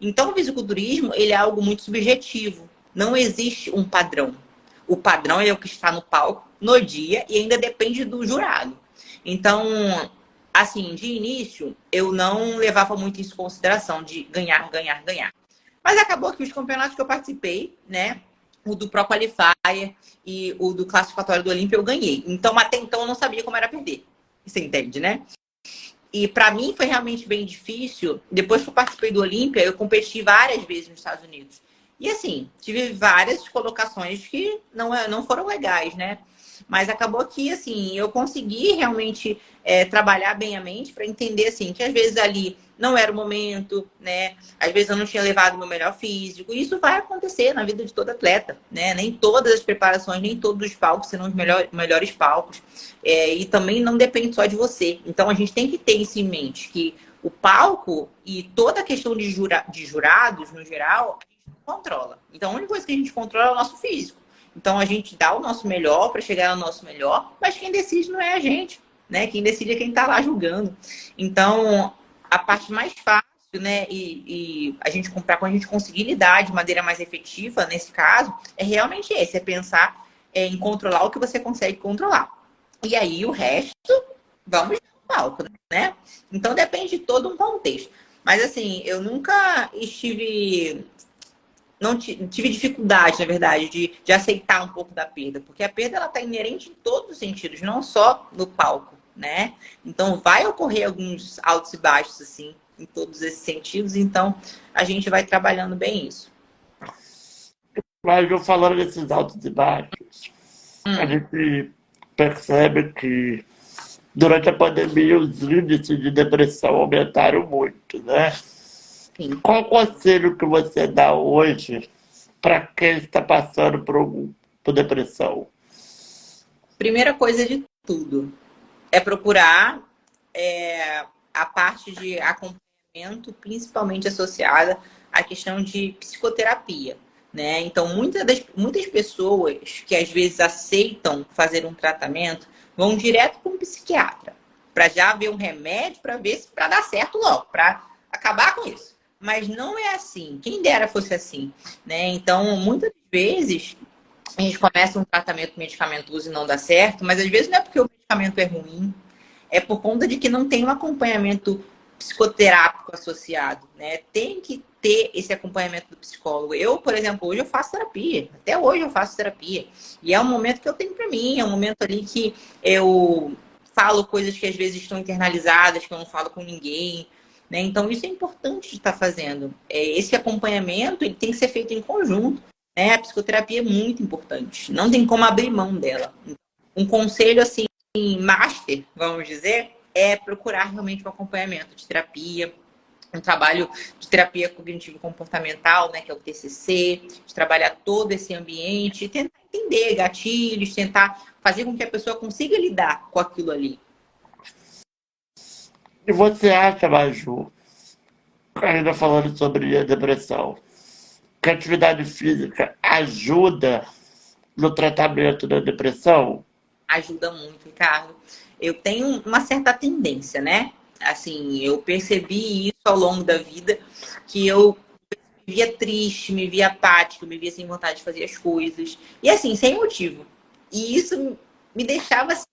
Então, o fisiculturismo, ele é algo muito subjetivo. Não existe um padrão. O padrão é o que está no palco no dia e ainda depende do jurado. Então, assim, de início, eu não levava muito isso em consideração de ganhar, ganhar, ganhar. Mas acabou que os campeonatos que eu participei, né? O do Pro Qualifier e o do classificatório do Olímpia eu ganhei. Então, até então, eu não sabia como era perder. Você entende, né? E para mim foi realmente bem difícil. Depois que eu participei do Olímpia, eu competi várias vezes nos Estados Unidos. E assim, tive várias colocações que não foram legais, né? Mas acabou que, assim, eu consegui realmente trabalhar bem a mente para entender, assim, que às vezes ali não era o momento, né? Às vezes eu não tinha levado o meu melhor físico. E isso vai acontecer na vida de todo atleta, né? Nem todas as preparações, nem todos os palcos serão os melhores palcos. E também não depende só de você. Então a gente tem que ter isso em mente, que o palco e toda a questão de jurados, no geral, a gente não controla. Então a única coisa que a gente controla é o nosso físico. Então a gente dá o nosso melhor para chegar ao nosso melhor, mas quem decide não é a gente, né? Quem decide é quem está lá julgando. Então a parte mais fácil, né? E a gente comprar quando a gente conseguir lidar de maneira mais efetiva nesse caso é realmente esse, é pensar em controlar o que você consegue controlar. E aí o resto, vamos no palco, né? Então depende de todo um contexto. Mas assim, eu nunca estive não tive dificuldade, na verdade, de aceitar um pouco da perda, porque a perda ela está inerente em todos os sentidos, não só no palco, né? Então vai ocorrer alguns altos e baixos assim, em todos esses sentidos, então a gente vai trabalhando bem isso. Mas eu falando desses altos e baixos, a gente percebe que durante a pandemia os índices de depressão aumentaram muito, né? Sim. Qual o conselho que você dá hoje para quem está passando por depressão? Primeira coisa de tudo é procurar a parte de acompanhamento, principalmente associada à questão de psicoterapia, né? Então, muitas pessoas que às vezes aceitam fazer um tratamento vão direto para um psiquiatra para já ver um remédio para ver se para dar certo logo, para acabar com isso. Mas não é assim. Quem dera fosse assim, né? Então, muitas vezes a gente começa um tratamento medicamentoso e não dá certo, mas às vezes não é porque o medicamento é ruim, é por conta de que não tem um acompanhamento psicoterápico associado, né? Tem que ter esse acompanhamento do psicólogo. Eu, por exemplo, hoje eu faço terapia. Até hoje eu faço terapia. E é um momento que eu tenho para mim, é um momento ali que eu falo coisas que às vezes estão internalizadas, que eu não falo com ninguém, né? Então isso é importante de estar fazendo. Esse acompanhamento ele tem que ser feito em conjunto, né? A psicoterapia é muito importante. Não tem como abrir mão dela. Um conselho assim, master, vamos dizer, é procurar realmente um acompanhamento de terapia, um trabalho de terapia cognitivo-comportamental, né, que é o TCC, de trabalhar todo esse ambiente, tentar entender gatilhos, tentar fazer com que a pessoa consiga lidar com aquilo ali. E você acha, Maju, ainda falando sobre a depressão, que a atividade física ajuda no tratamento da depressão? Ajuda muito, Ricardo. Eu tenho uma certa tendência, né? Assim, eu percebi isso ao longo da vida, que eu me via triste, me via apática, me via sem vontade de fazer as coisas. E assim, sem motivo. E isso me deixava assim,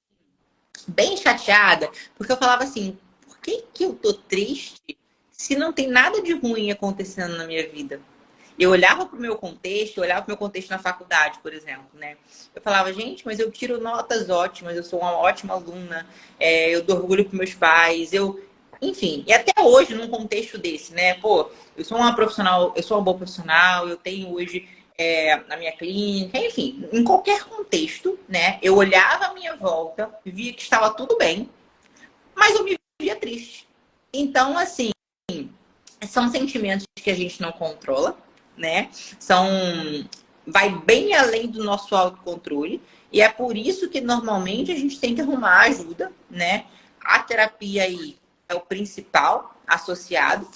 bem chateada, porque eu falava assim, por que eu tô triste se não tem nada de ruim acontecendo na minha vida? Eu olhava para o meu contexto, eu olhava para o meu contexto na faculdade, por exemplo, né? Eu falava, gente, mas eu tiro notas ótimas, eu sou uma ótima aluna, eu dou orgulho para meus pais, enfim, e até hoje, num contexto desse, né? Pô, eu sou uma profissional, eu sou uma boa profissional, eu tenho hoje na minha clínica, enfim, em qualquer contexto, né? Eu olhava à minha volta, via que estava tudo bem, mas eu me via triste. Então, assim, são sentimentos que a gente não controla, né? Vai bem além do nosso autocontrole. E é por isso que normalmente a gente tem que arrumar ajuda, né? A terapia aí é o principal associado,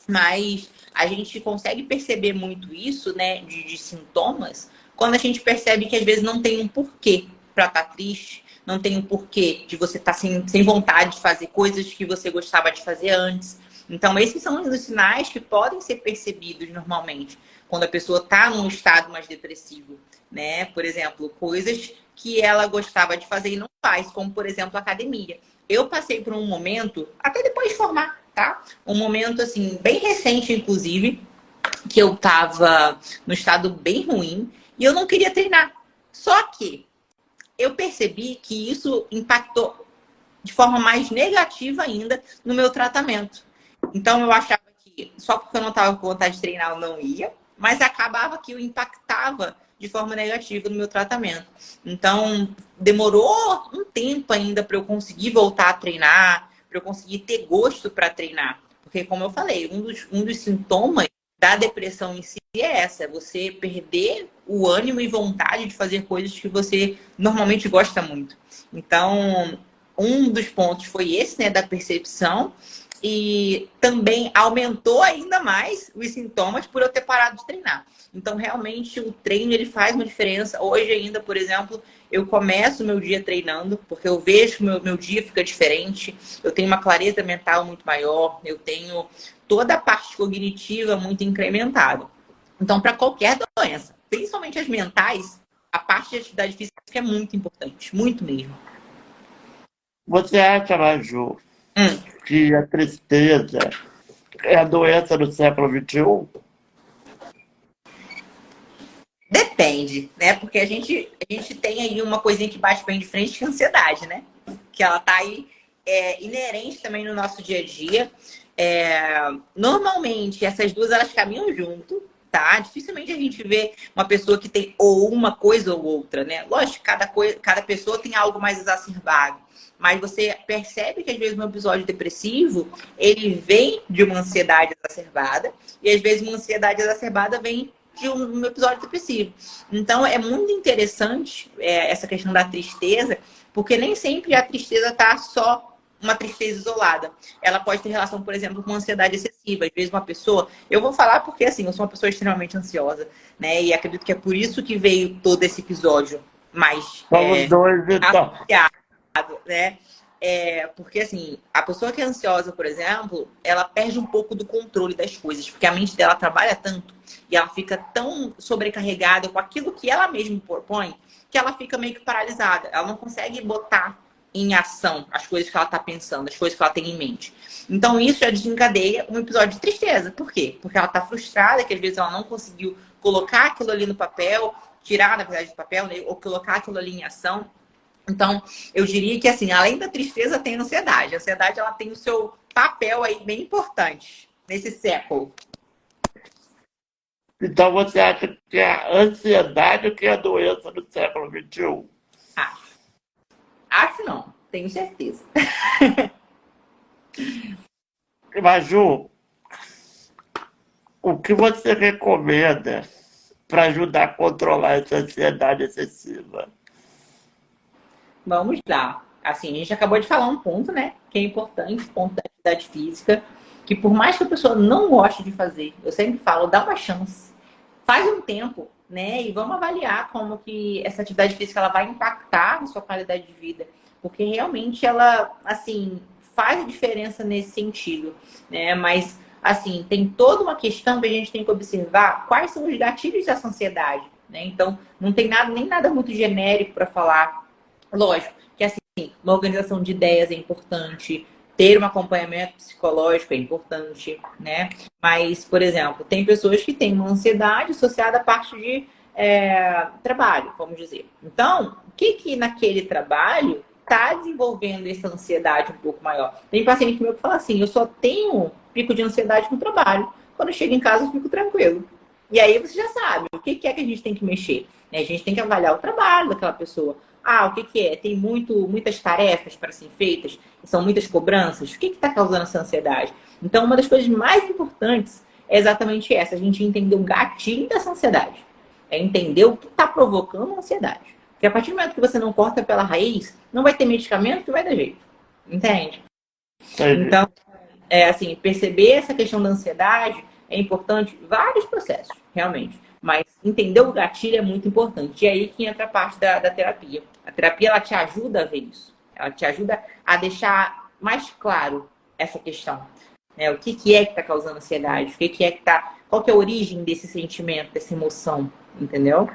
mas a gente consegue perceber muito isso, né? De sintomas, quando a gente percebe que às vezes não tem um porquê para estar triste, não tem um porquê de você estar sem vontade de fazer coisas que você gostava de fazer antes. Então, esses são os sinais que podem ser percebidos normalmente quando a pessoa está num estado mais depressivo, né? Por exemplo, coisas que ela gostava de fazer e não faz, como, por exemplo, academia. Eu passei por um momento, até depois de formar, tá? Um momento, assim, bem recente, inclusive, que eu estava no estado bem ruim e eu não queria treinar. Só que eu percebi que isso impactou de forma mais negativa ainda no meu tratamento. Então, eu achava que só porque eu não estava com vontade de treinar, eu não ia. mas acabava que eu impactava de forma negativa no meu tratamento. Então, demorou um tempo ainda para eu conseguir voltar a treinar, para eu conseguir ter gosto para treinar. Porque, como eu falei, um dos sintomas da depressão em si é essa, é você perder o ânimo e vontade de fazer coisas que você normalmente gosta muito. Então, um dos pontos foi esse, né, da percepção, e também aumentou ainda mais os sintomas por eu ter parado de treinar. Então, realmente, o treino ele faz uma diferença. Hoje ainda, por exemplo, eu começo o meu dia treinando, porque eu vejo que meu dia fica diferente, eu tenho uma clareza mental muito maior, eu tenho toda a parte cognitiva muito incrementada. Então, para qualquer doença, principalmente as mentais, a parte de atividade física é muito importante, muito mesmo. Você acha, Maju, que a tristeza é a doença do século XXI? Depende, né? Porque a gente tem aí uma coisinha que bate bem de frente, que é a ansiedade, né? Que ela tá aí inerente também no nosso dia a dia. Normalmente, essas duas, elas caminham junto, tá? Dificilmente a gente vê uma pessoa que tem ou uma coisa ou outra, né? Lógico, cada pessoa tem algo mais exacerbado. Mas você percebe que, às vezes, um episódio depressivo, ele vem de uma ansiedade exacerbada. E, às vezes, uma ansiedade exacerbada vem de um episódio depressivo. Então, é muito interessante essa questão da tristeza, porque nem sempre a tristeza tá só uma tristeza isolada. Ela pode ter relação, por exemplo, com uma ansiedade excessiva. Às vezes uma pessoa... Eu vou falar porque, assim, eu sou uma pessoa extremamente ansiosa, né? E acredito que é por isso que veio todo esse episódio mais... Somos dois, então. né? Porque, assim, a pessoa que é ansiosa, por exemplo, ela perde um pouco do controle das coisas, porque a mente dela trabalha tanto e ela fica tão sobrecarregada com aquilo que ela mesma propõe, que ela fica meio que paralisada. Ela não consegue botar em ação as coisas que ela está pensando, as coisas que ela tem em mente. Então, isso já desencadeia um episódio de tristeza. Por quê? Porque ela está frustrada, que às vezes ela não conseguiu colocar aquilo ali no papel, tirar, na verdade, do papel, né? Ou colocar aquilo ali em ação. Então, eu diria que, assim, além da tristeza, tem a ansiedade. A ansiedade, ela tem o seu papel aí bem importante nesse século. Então você acha que a ansiedade que é a doença do século XXI? Acho não, tenho certeza. Maju, o que você recomenda para ajudar a controlar essa ansiedade excessiva? Vamos lá. Assim, a gente acabou de falar um ponto, né? Que é importante, o ponto da atividade física, que por mais que a pessoa não goste de fazer, eu sempre falo, dá uma chance. Faz um tempo, né? E vamos avaliar como que essa atividade física ela vai impactar na sua qualidade de vida. Porque realmente ela, assim, faz a diferença nesse sentido, né? Mas, assim, tem toda uma questão que a gente tem que observar quais são os gatilhos dessa ansiedade, né? Então, não tem nada, nem nada muito genérico para falar. Lógico que, assim, uma organização de ideias é importante, ter um acompanhamento psicológico é importante, né? Mas, por exemplo, tem pessoas que têm uma ansiedade associada à parte de trabalho, vamos dizer. Então, o que naquele trabalho está desenvolvendo essa ansiedade um pouco maior? Tem paciente meu que fala assim, eu só tenho pico de ansiedade no trabalho. Quando eu chego em casa, eu fico tranquilo. E aí você já sabe o que é que a gente tem que mexer, né? A gente tem que avaliar o trabalho daquela pessoa. O que é? Tem muitas tarefas para serem feitas, são muitas cobranças. O que está causando essa ansiedade? Então, uma das coisas mais importantes é exatamente essa, a gente entender o gatilho dessa ansiedade. É entender o que está provocando a ansiedade. Porque a partir do momento que você não corta pela raiz, não vai ter medicamento que vai dar jeito. Entende? Então, assim, perceber essa questão da ansiedade é importante em vários processos, realmente. Mas entender o gatilho é muito importante. E aí que entra a parte da terapia. A terapia, ela te ajuda a ver isso. Ela te ajuda a deixar mais claro essa questão. Né? O que é que está causando ansiedade? Qual que é a origem desse sentimento, dessa emoção? Entendeu?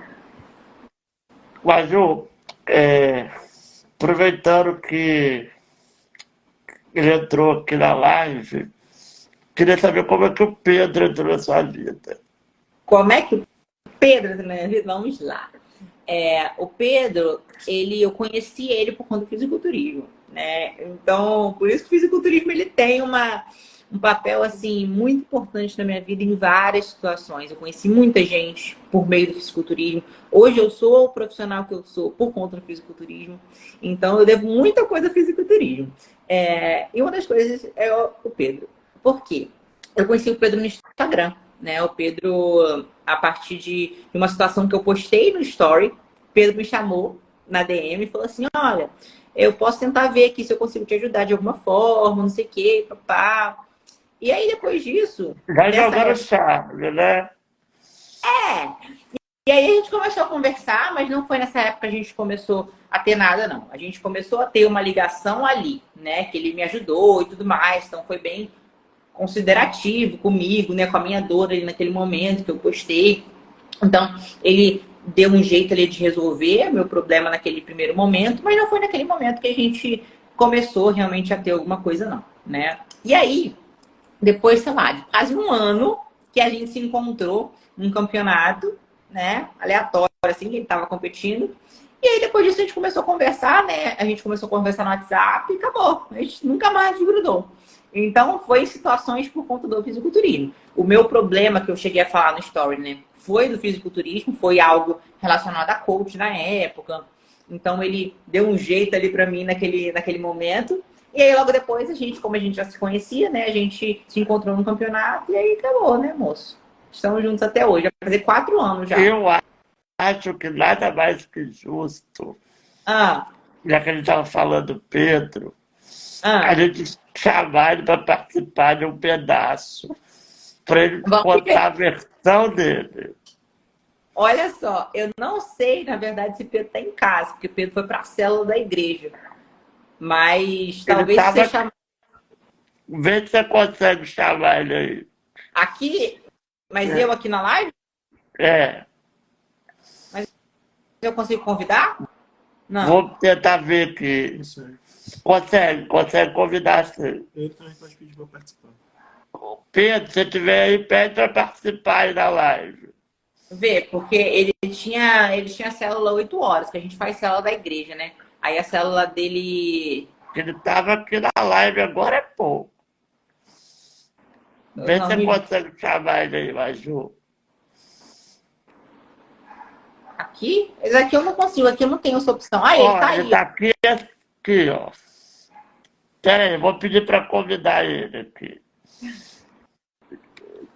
Maju, aproveitando que ele entrou aqui na live, queria saber como é que o Pedro entrou na sua vida. Como é que o Pedro entrou na minha vida? Vamos lá. O Pedro, eu conheci ele por conta do fisiculturismo, né? Então, por isso que o fisiculturismo ele tem uma um papel assim muito importante na minha vida em várias situações. Eu conheci muita gente por meio do fisiculturismo. Hoje eu sou o profissional que eu sou por conta do fisiculturismo. Então eu devo muita coisa ao fisiculturismo. E uma das coisas é o Pedro. Por quê? Eu conheci o Pedro no Instagram, né? O Pedro, a partir de uma situação que eu postei no Story, o Pedro me chamou na DM e falou assim, olha, eu posso tentar ver aqui se eu consigo te ajudar de alguma forma, não sei o quê, papá. E aí, depois disso... Já jogaram chave, né? E aí a gente começou a conversar, mas não foi nessa época que a gente começou a ter nada, não. A gente começou a ter uma ligação ali, né? Que ele me ajudou e tudo mais, então foi bem considerativo comigo, né? Com a minha dor ali naquele momento que eu postei. Então, ele deu um jeito ali de resolver meu problema naquele primeiro momento, mas não foi naquele momento que a gente começou realmente a ter alguma coisa, não, né? E aí, depois, sei lá, de quase um ano que a gente se encontrou num campeonato, né? Aleatório, assim, que ele tava competindo. E aí, depois disso, a gente começou a conversar, né? A gente começou a conversar no WhatsApp e acabou. A gente nunca mais desgrudou. Então, foi em situações por conta do fisiculturismo. O meu problema que eu cheguei a falar no story, né? Foi do fisiculturismo, foi algo relacionado a coach na época. Então, ele deu um jeito ali pra mim naquele momento. E aí, logo depois, como a gente já se conhecia, né? A gente se encontrou no campeonato e aí acabou, né, moço? Estamos juntos até hoje. Vai fazer 4 anos já. Eu acho que nada mais que justo, já que a gente estava falando do Pedro, a gente chamar ele para participar de um pedaço, para ele contar a versão dele. Olha só, eu não sei, na verdade, se Pedro está em casa, porque Pedro foi para a célula da igreja. Mas talvez você chame... Vê se você consegue chamar ele aí. Aqui? Mas eu aqui na live? Mas eu consigo convidar? Não. Vou tentar ver aqui. Consegue convidar sim. Ele também pode pedir para participar. Pedro, se tiver aí, pede para participar aí da live. Vê, porque ele tinha célula 8 horas, que a gente faz célula da igreja, né? Aí a célula dele... Ele estava aqui na live agora é pouco. Vê se você consegue chamar ele aí, Maju. Aqui? Esse aqui eu não consigo, aqui eu não tenho essa opção. Ah, ele tá aí. Ele tá aqui, ó. Pera aí, vou pedir para convidar ele aqui.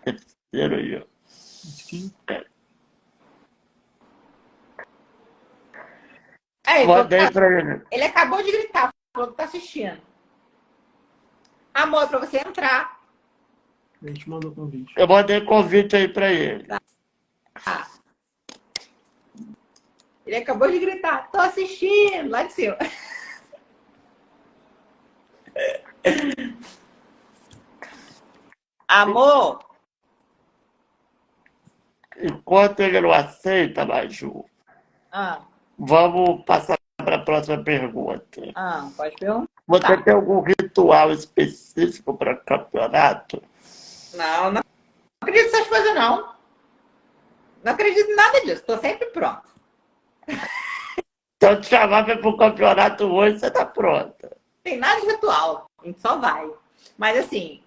Terceiro aí, ó. Mandei para ele. Ele acabou de gritar, falou que tá assistindo. Amor, para você entrar. A gente mandou convite. Eu mandei convite aí para ele. Tá. Ele acabou de gritar, tô assistindo, lá de cima. Amor. Enquanto ele não aceita, Maju, vamos passar para a próxima pergunta. Pode perguntar. Você tem algum ritual específico para campeonato? Não acredito nessas coisas, não. Não acredito em nada disso. Tô sempre pronta. Se eu te chamar para o campeonato hoje, você tá pronta. Tem nada de ritual. A gente só vai. Mas, assim,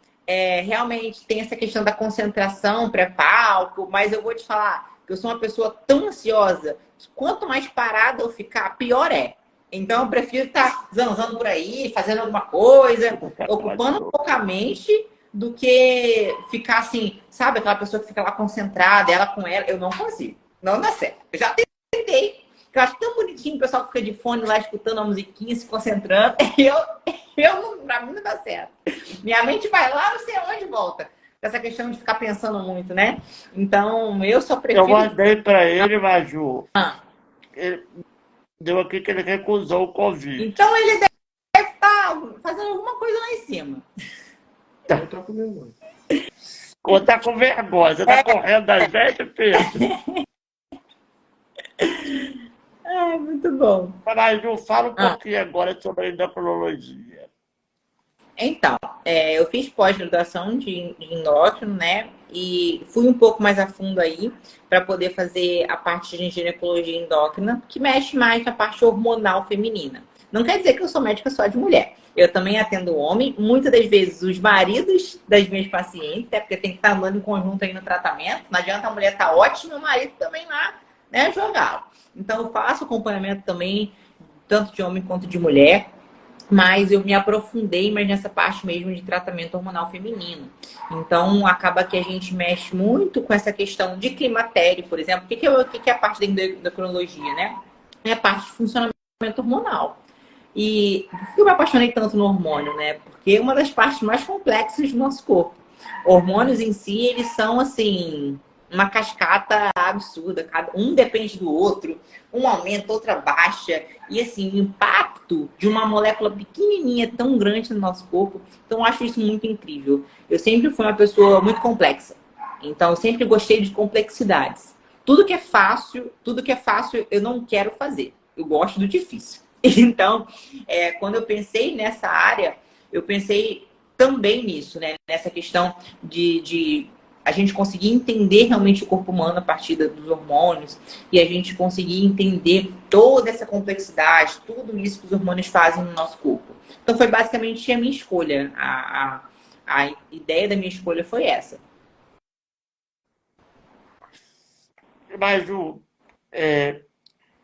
realmente tem essa questão da concentração pré-palco. Mas eu vou te falar que eu sou uma pessoa tão ansiosa que quanto mais parada eu ficar, pior é. Então, eu prefiro estar zanzando por aí, fazendo alguma coisa, ocupando pouca mente, do que ficar assim, sabe? Aquela pessoa que fica lá concentrada, ela com ela. Eu não consigo. Não dá certo. Eu já tentei. Eu acho tão bonitinho o pessoal que fica de fone lá escutando a musiquinha, se concentrando. Pra mim não dá certo. Minha mente vai lá, não sei onde volta. Essa questão de ficar pensando muito, né? Então, eu só prefiro... Eu mandei pra ele, Maju. Ele deu aqui que ele recusou o convite. Então, ele deve estar fazendo alguma coisa lá em cima. Eu tô com vergonha. Ou tá com vergonha. Você tá correndo da gente, Pedro? Muito bom. Maju, fala um pouquinho agora sobre a endocrinologia. Então, eu fiz pós-graduação de endócrino, né? E fui um pouco mais a fundo aí para poder fazer a parte de ginecologia endócrina, que mexe mais na parte hormonal feminina. Não quer dizer que eu sou médica só de mulher. Eu também atendo homem, muitas das vezes os maridos das minhas pacientes, até porque tem que estar andando em conjunto aí no tratamento. Não adianta a mulher estar ótima e o marido também lá, né, jogá-lo. Então, eu faço acompanhamento também, tanto de homem quanto de mulher. Mas eu me aprofundei mais nessa parte mesmo de tratamento hormonal feminino. Então, acaba que a gente mexe muito com essa questão de climatério, por exemplo. O que é a parte da endocrinologia, né? É a parte de funcionamento hormonal. E por que eu me apaixonei tanto no hormônio, né? Porque é uma das partes mais complexas do nosso corpo. Hormônios em si, eles são, assim, uma cascata absurda. Cada um depende do outro. Um aumenta, outra baixa. E, assim, o impacto de uma molécula pequenininha tão grande no nosso corpo. Então, eu acho isso muito incrível. Eu sempre fui uma pessoa muito complexa. Então, eu sempre gostei de complexidades. Tudo que é fácil, eu não quero fazer. Eu gosto do difícil. Então, quando eu pensei nessa área, eu pensei também nisso, né? Nessa questão de a gente conseguir entender realmente o corpo humano a partir dos hormônios e a gente conseguir entender toda essa complexidade, tudo isso que os hormônios fazem no nosso corpo. Então, foi basicamente a minha escolha. A ideia da minha escolha foi essa. Mas, Ju,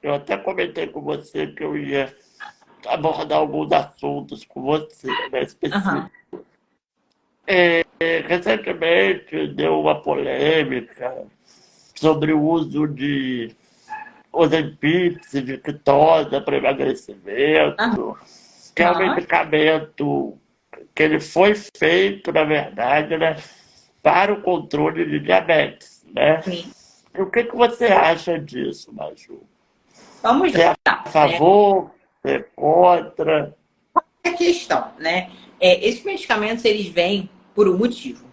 eu até comentei com você que eu ia abordar alguns assuntos com você, né, específicos. Aham. Recentemente deu uma polêmica sobre o uso de Ozempic, de Victoza para emagrecimento, que é um Aham. medicamento que ele foi feito, na verdade, né, para o controle de diabetes, né? Sim. E o que você acha disso, Maju? Vamos Você é lá, a né? favor? Você é contra? A questão, né? Esses medicamentos, eles vêm por um motivo.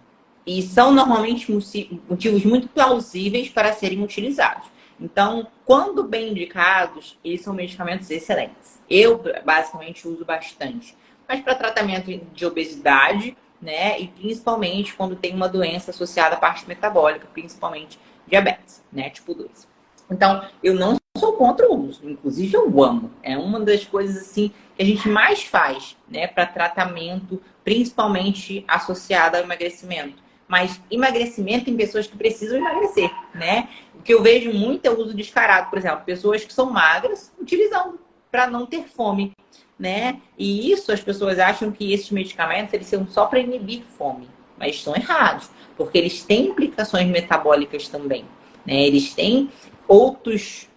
E são normalmente motivos muito plausíveis para serem utilizados. Então, quando bem indicados, eles são medicamentos excelentes. Eu, basicamente, uso bastante. Mas para tratamento de obesidade, né? E principalmente quando tem uma doença associada à parte metabólica, principalmente diabetes, né? Tipo 2. Então, eu não sou contra o uso. Inclusive, eu amo. É uma das coisas, assim, que a gente mais faz, né? Para tratamento, principalmente associado ao emagrecimento. Mas emagrecimento em pessoas que precisam emagrecer, né? O que eu vejo muito é o uso descarado, por exemplo, pessoas que são magras utilizando para não ter fome, né? E isso as pessoas acham que esses medicamentos eles são só para inibir fome, mas estão errados, porque eles têm implicações metabólicas também, né? Eles têm outros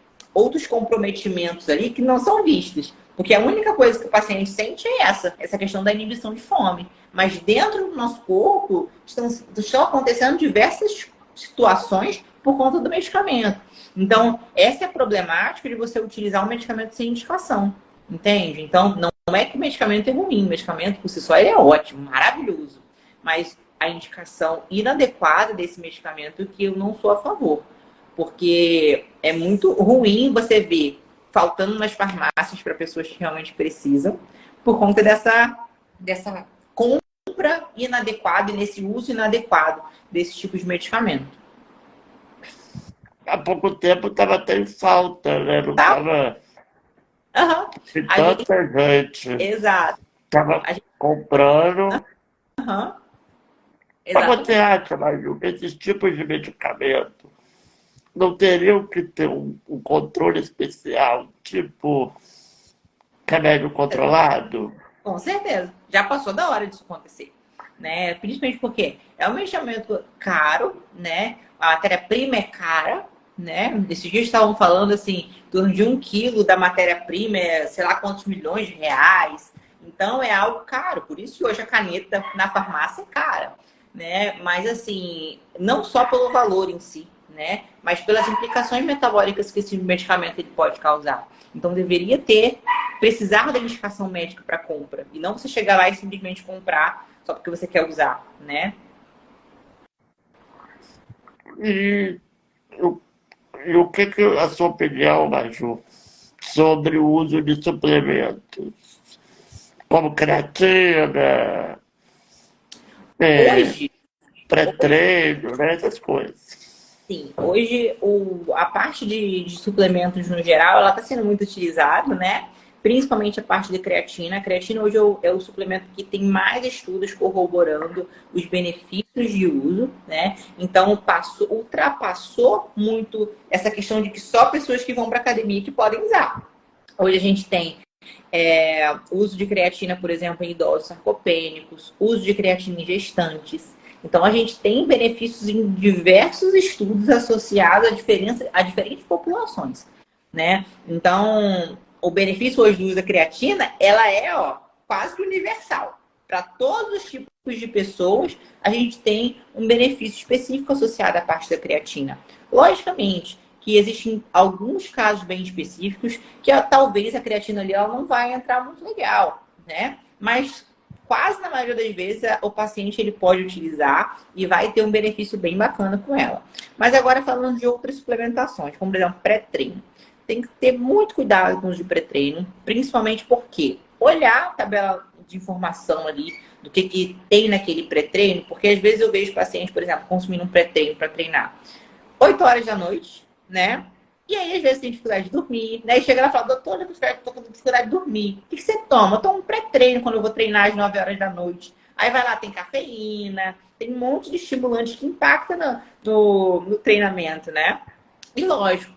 comprometimentos ali que não são vistos. Porque a única coisa que o paciente sente é essa questão da inibição de fome. Mas dentro do nosso corpo estão acontecendo diversas situações por conta do medicamento. Então, essa é a problemática de você utilizar um medicamento sem indicação. Entende? Então, não é que o medicamento é ruim. O medicamento, por si só, ele é ótimo, maravilhoso. Mas a indicação inadequada desse medicamento que eu não sou a favor. Porque é muito ruim você ver faltando nas farmácias para pessoas que realmente precisam, por conta dessa compra inadequada e nesse uso inadequado desse tipo de medicamento. Há pouco tempo estava até em falta, né? Não Tá? estava Aham. de A gente, tanta gente. exato. Estava A gente, comprando. aham. Mas você Exatamente. acha, Maju, que esses tipos de medicamento não teriam que ter um controle especial, tipo remédio controlado? Com certeza. Já passou da hora disso acontecer. Né? Principalmente porque é um medicamento caro, né? A matéria-prima é cara, né? Esses dias estavam falando assim, em torno de 1 quilo da matéria-prima é sei lá quantos milhões de reais. Então é algo caro. Por isso que hoje a caneta na farmácia é cara, né? Mas assim, não só pelo valor em si, né? Mas pelas implicações metabólicas que esse medicamento ele pode causar. Então deveria precisar da indicação médica para compra e não você chegar lá e simplesmente comprar só porque você quer usar, né? E, o- e o que a sua opinião, Maju, sobre o uso de suplementos, como creatina, é, Hoje, pré-treino, né, essas coisas? sim, hoje a parte de suplementos no geral, ela está sendo muito utilizada, né? principalmente a parte de creatina. A creatina hoje é o suplemento que tem mais estudos corroborando os benefícios de uso, né? Então, ultrapassou muito essa questão de que só pessoas que vão para academia que podem usar. Hoje a gente tem uso de creatina, por exemplo, em idosos sarcopênicos, uso de creatina em gestantes. Então, a gente tem benefícios em diversos estudos associados a diferentes populações, né? Então, o benefício hoje do uso da creatina, ela é quase que universal. Para todos os tipos de pessoas, a gente tem um benefício específico associado à parte da creatina. Logicamente, que existem alguns casos bem específicos que talvez a creatina ali ela não vai entrar muito legal, né? Mas quase na maioria das vezes o paciente ele pode utilizar e vai ter um benefício bem bacana com ela. Mas agora falando de outras suplementações, como por exemplo pré-treino. Tem que ter muito cuidado com os de pré-treino, principalmente porque olhar a tabela de informação ali do que tem naquele pré-treino, porque às vezes eu vejo paciente, por exemplo, consumindo um pré-treino para treinar 8 horas da noite, né? E aí, às vezes, tem dificuldade de dormir, né? E chega lá e fala, doutor, eu tô com dificuldade de dormir. O que você toma? Eu tomo um pré-treino quando eu vou treinar às 9 horas da noite. Aí vai lá, tem cafeína, tem um monte de estimulantes que impactam no treinamento, né? E lógico,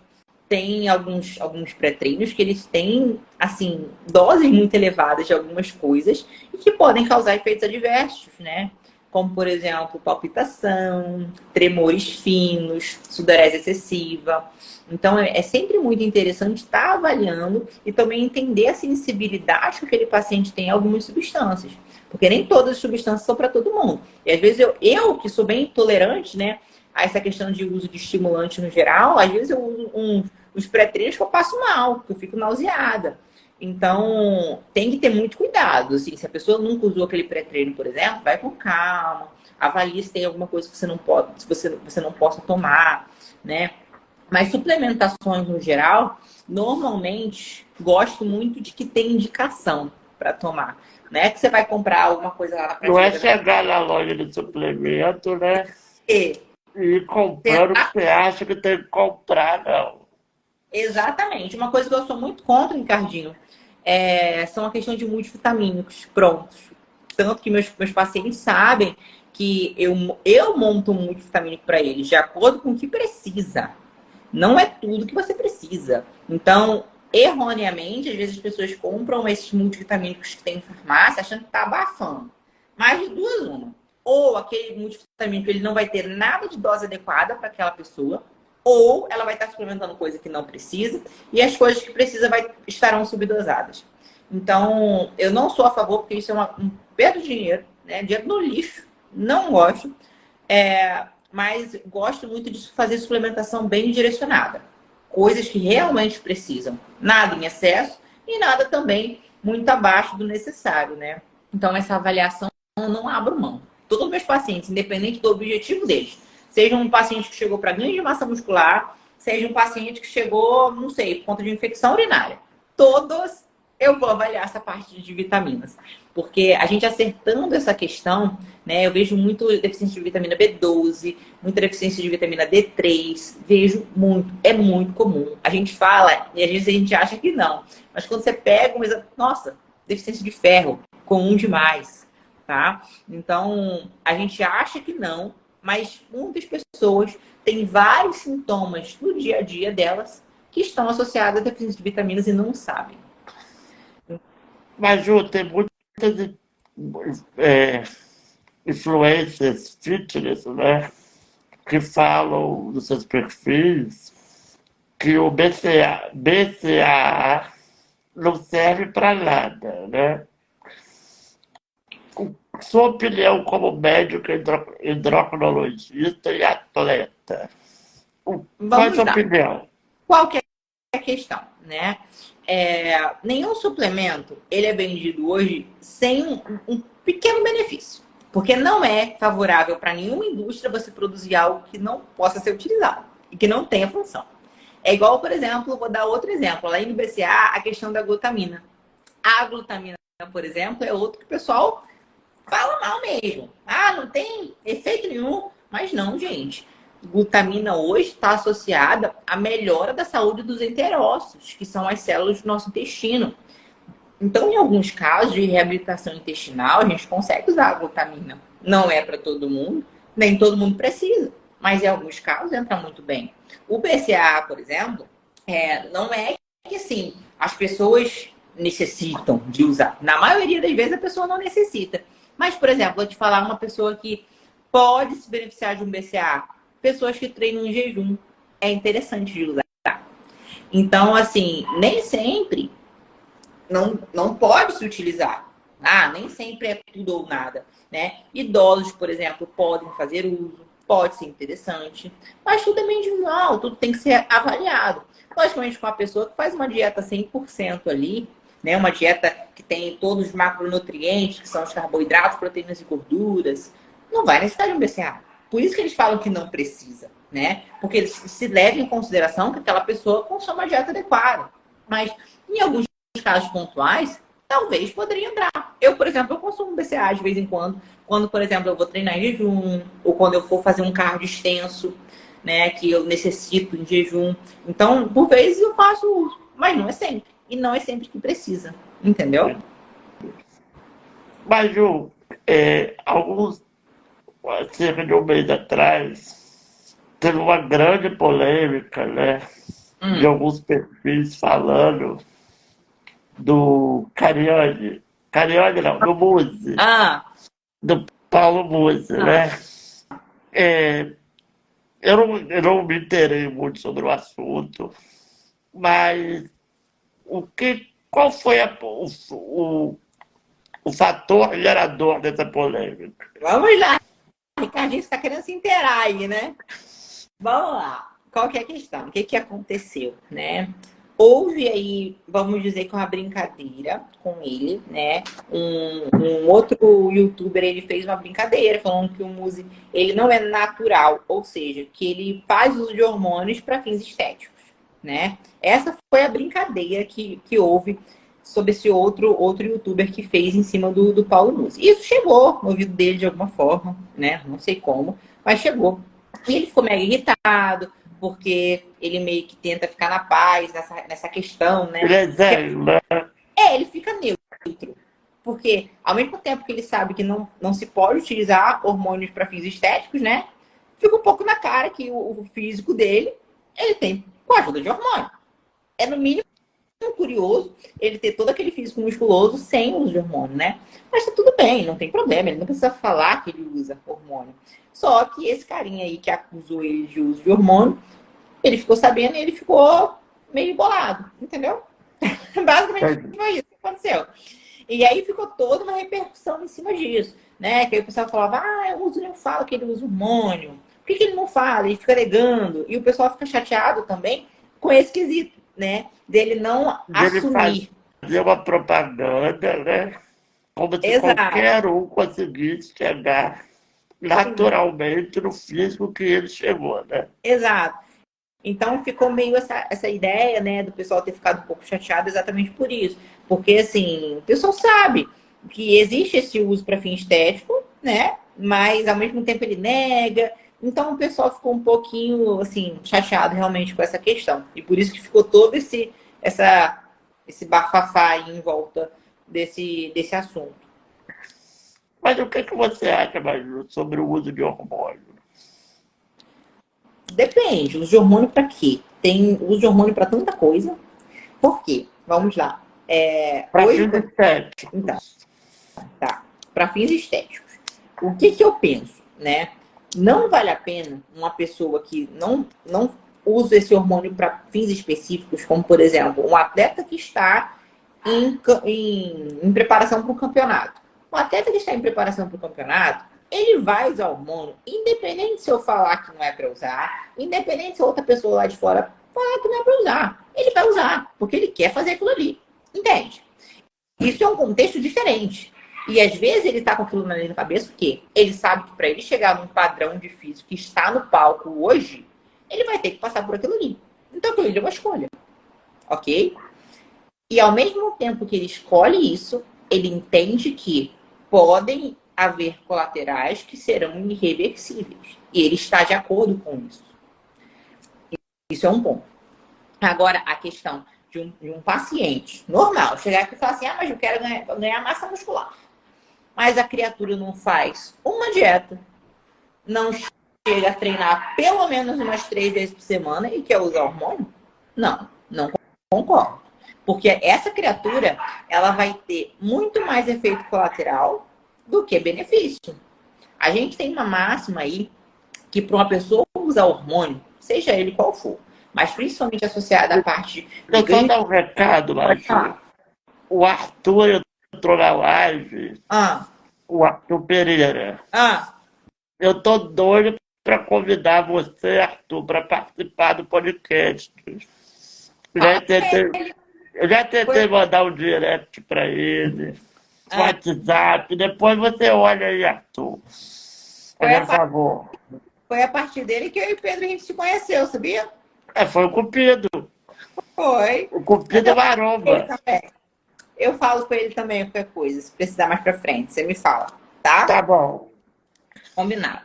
tem alguns pré-treinos que eles têm, assim, doses muito elevadas de algumas coisas e que podem causar efeitos adversos, né? Como, por exemplo, palpitação, tremores finos, sudorese excessiva. Então, é sempre muito interessante estar avaliando e também entender a sensibilidade que aquele paciente tem a algumas substâncias. Porque nem todas as substâncias são para todo mundo. E, às vezes, eu que sou bem intolerante, né, a essa questão de uso de estimulante no geral, às vezes eu uso uns pré-treinos que eu passo mal, que eu fico nauseada. Então, tem que ter muito cuidado. Assim, se a pessoa nunca usou aquele pré-treino, por exemplo, vai com calma, avalie se tem alguma coisa que você não pode, se você não possa tomar, né? Mas suplementações no geral, normalmente, gosto muito de que tem indicação para tomar. Não é que você vai comprar alguma coisa lá na Não é prateleira. chegar na loja de suplemento, né? E E comprando o que você acha que tem que comprar, não. exatamente. Uma coisa que eu sou muito contra, Ricardinho, são a questão de multivitamínicos prontos. Tanto que meus pacientes sabem que eu monto um multivitamínico para eles de acordo com o que precisa. Não é tudo que você precisa. Então, erroneamente, às vezes as pessoas compram esses multivitamínicos que tem em farmácia achando que está abafando. Mas de duas, uma. Ou aquele multivitamínico ele não vai ter nada de dose adequada para aquela pessoa, ou ela vai estar suplementando coisa que não precisa, e as coisas que precisa estarão subdosadas. Então, eu não sou a favor, porque isso é um perda de dinheiro, né? Dinheiro no lixo, não gosto. Mas gosto muito de fazer suplementação bem direcionada. Coisas que realmente precisam. Nada em excesso e nada também muito abaixo do necessário, né? Então, essa avaliação eu não abro mão. Todos os meus pacientes, independente do objetivo deles, seja um paciente que chegou para ganho de massa muscular, seja um paciente que chegou, não sei, por conta de infecção urinária. Todos eu vou avaliar essa parte de vitaminas. Porque a gente acertando essa questão, né? Eu vejo muito deficiência de vitamina B12, muita deficiência de vitamina D3. Vejo muito, é muito comum. A gente fala e às vezes a gente acha que não. Mas quando você pega um exame, nossa, deficiência de ferro, comum demais, tá? Então, a gente acha que não, mas muitas pessoas têm vários sintomas no dia a dia delas que estão associados à deficiência de vitaminas e não sabem. Mas, Ju, tem muitas influências fitness, né? Que falam nos seus perfis que o BCAA não serve para nada, né? Sua opinião como médico, endocrinologista e atleta. Qual é a Vamos sua lá. opinião? Qual que é a questão, né? Nenhum suplemento ele é vendido hoje sem um pequeno benefício. Porque não é favorável para nenhuma indústria você produzir algo que não possa ser utilizado e que não tenha função. É igual, por exemplo, vou dar outro exemplo. Além do BCA, a questão da glutamina. A glutamina, por exemplo, é outro que o pessoal fala mal mesmo. Ah, não tem efeito nenhum. Mas não, gente. Glutamina hoje está associada à melhora da saúde dos enterócitos, que são as células do nosso intestino. Então, em alguns casos de reabilitação intestinal, a gente consegue usar a glutamina. Não é para todo mundo, nem todo mundo precisa, mas em alguns casos entra muito bem. O BCAA, por exemplo, não é que assim, as pessoas necessitam de usar. Na maioria das vezes a pessoa não necessita. Mas, por exemplo, vou te falar uma pessoa que pode se beneficiar de um BCAA. Pessoas que treinam em jejum. É interessante de usar. Então, assim, nem sempre não pode se utilizar. Nem sempre é tudo ou nada, né? Idosos, por exemplo, podem fazer uso, pode ser interessante, mas tudo é meio individual, tudo tem que ser avaliado. Logicamente, com uma pessoa que faz uma dieta 100% ali, né? Uma dieta que tem todos os macronutrientes, que são os carboidratos, proteínas e gorduras, não vai necessitar de um BCAA. Por isso que eles falam que não precisa, né? Porque eles se levam em consideração que aquela pessoa consome uma dieta adequada. Mas, em alguns casos pontuais, talvez poderia entrar. Eu, por exemplo, eu consumo BCAA de vez em quando. Quando, por exemplo, eu vou treinar em jejum, ou quando eu for fazer um cardio extenso, né, que eu necessito em jejum. Então, por vezes eu faço uso, mas não é sempre. E não é sempre que precisa, entendeu? Mas, Ju, cerca de um mês atrás, teve uma grande polêmica, né? De alguns perfis falando do Cariani. Cariani não, do Muzi. Do Paulo Muzi, né? Eu não me inteirei muito sobre o assunto, mas qual foi o fator gerador dessa polêmica? Vamos lá, Ricardinho, você está querendo se inteirar aí, né? Vamos lá. Qual que é a questão? O que aconteceu, né? Houve aí, vamos dizer que uma brincadeira com ele, né? Um outro youtuber, ele fez uma brincadeira falando que o Muzi, ele não é natural, ou seja, que ele faz uso de hormônios para fins estéticos, né? Essa foi a brincadeira que houve sobre esse outro youtuber que fez em cima do Paulo Muzi. Isso chegou no ouvido dele de alguma forma, né? Não sei como, mas chegou. E ele ficou mega irritado, porque ele meio que tenta ficar na paz nessa questão, né? Ele é zero, né? Ele fica neutro. Porque, ao mesmo tempo que ele sabe que não se pode utilizar hormônios para fins estéticos, né? Fica um pouco na cara que o físico dele, ele tem com a ajuda de hormônio. É, no mínimo, curioso ele ter todo aquele físico musculoso sem uso de hormônio, né? Mas tá tudo bem, não tem problema. Ele não precisa falar que ele usa hormônio. Só que esse carinha aí que acusou ele de uso de hormônio, ele ficou sabendo e ele ficou meio bolado, entendeu? Basicamente foi isso que aconteceu. E aí ficou toda uma repercussão em cima disso, né? Que aí o pessoal falava, o Uso não fala que ele usa hormônio. Por que ele não fala? Ele fica negando. E o pessoal fica chateado também com esse quesito, né? Dele não assumir. Fazer uma propaganda, né? Como se qualquer um conseguisse chegar naturalmente no físico que ele chegou, né? Exato. Então ficou meio essa ideia, né, do pessoal ter ficado um pouco chateado exatamente por isso. Porque, assim, o pessoal sabe que existe esse uso para fim estético, né? Mas, ao mesmo tempo, ele nega. Então, o pessoal ficou um pouquinho, assim, chateado realmente com essa questão. E por isso que ficou todo esse bafafá aí em volta desse assunto. Mas o que você acha, Maju, sobre o uso de hormônio? Depende. Uso de hormônio para quê? Tem uso de hormônio para tanta coisa. Por quê? Vamos lá. Para fins estéticos. Então, tá. Para fins estéticos. O que eu penso, né? Não vale a pena uma pessoa que não usa esse hormônio para fins específicos, como, por exemplo, um atleta que está em preparação para o campeonato. Um atleta que está em preparação para o campeonato, ele vai usar hormônio, independente se eu falar que não é para usar, independente se outra pessoa lá de fora falar que não é para usar. Ele vai usar, porque ele quer fazer aquilo ali. Entende? Isso é um contexto diferente. E às vezes ele tá com aquilo na cabeça, o quê? Ele sabe que para ele chegar num padrão de físico que está no palco hoje, ele vai ter que passar por aquilo ali. Então aquilo ali é uma escolha. Ok? E ao mesmo tempo que ele escolhe isso, ele entende que podem haver colaterais que serão irreversíveis. E ele está de acordo com isso. Isso é um ponto. Agora, a questão de um paciente normal chegar aqui e falar assim, mas eu quero ganhar massa muscular. Mas a criatura não faz uma dieta, não chega a treinar pelo menos umas 3 vezes por semana e quer usar hormônio? Não concordo. Porque essa criatura, ela vai ter muito mais efeito colateral do que benefício. A gente tem uma máxima aí que para uma pessoa usar hormônio, seja ele qual for, mas principalmente associada à parte de Eu só ganho... dar um recado, Pode falar. Maju. O Arthur entrou na live, Ah, o Arthur Pereira. ah, Eu tô doido para convidar você, Arthur, para participar do podcast. Eu já tentei mandar um direct para ele, WhatsApp. Depois você olha aí, Arthur. Por favor. foi a partir dele que eu e o Pedro a gente se conheceu, sabia? Foi o Cupido. Foi. O Cupido é maromba. Eu falo com ele também qualquer coisa, se precisar mais pra frente, você me fala, tá? Tá bom. Combinado.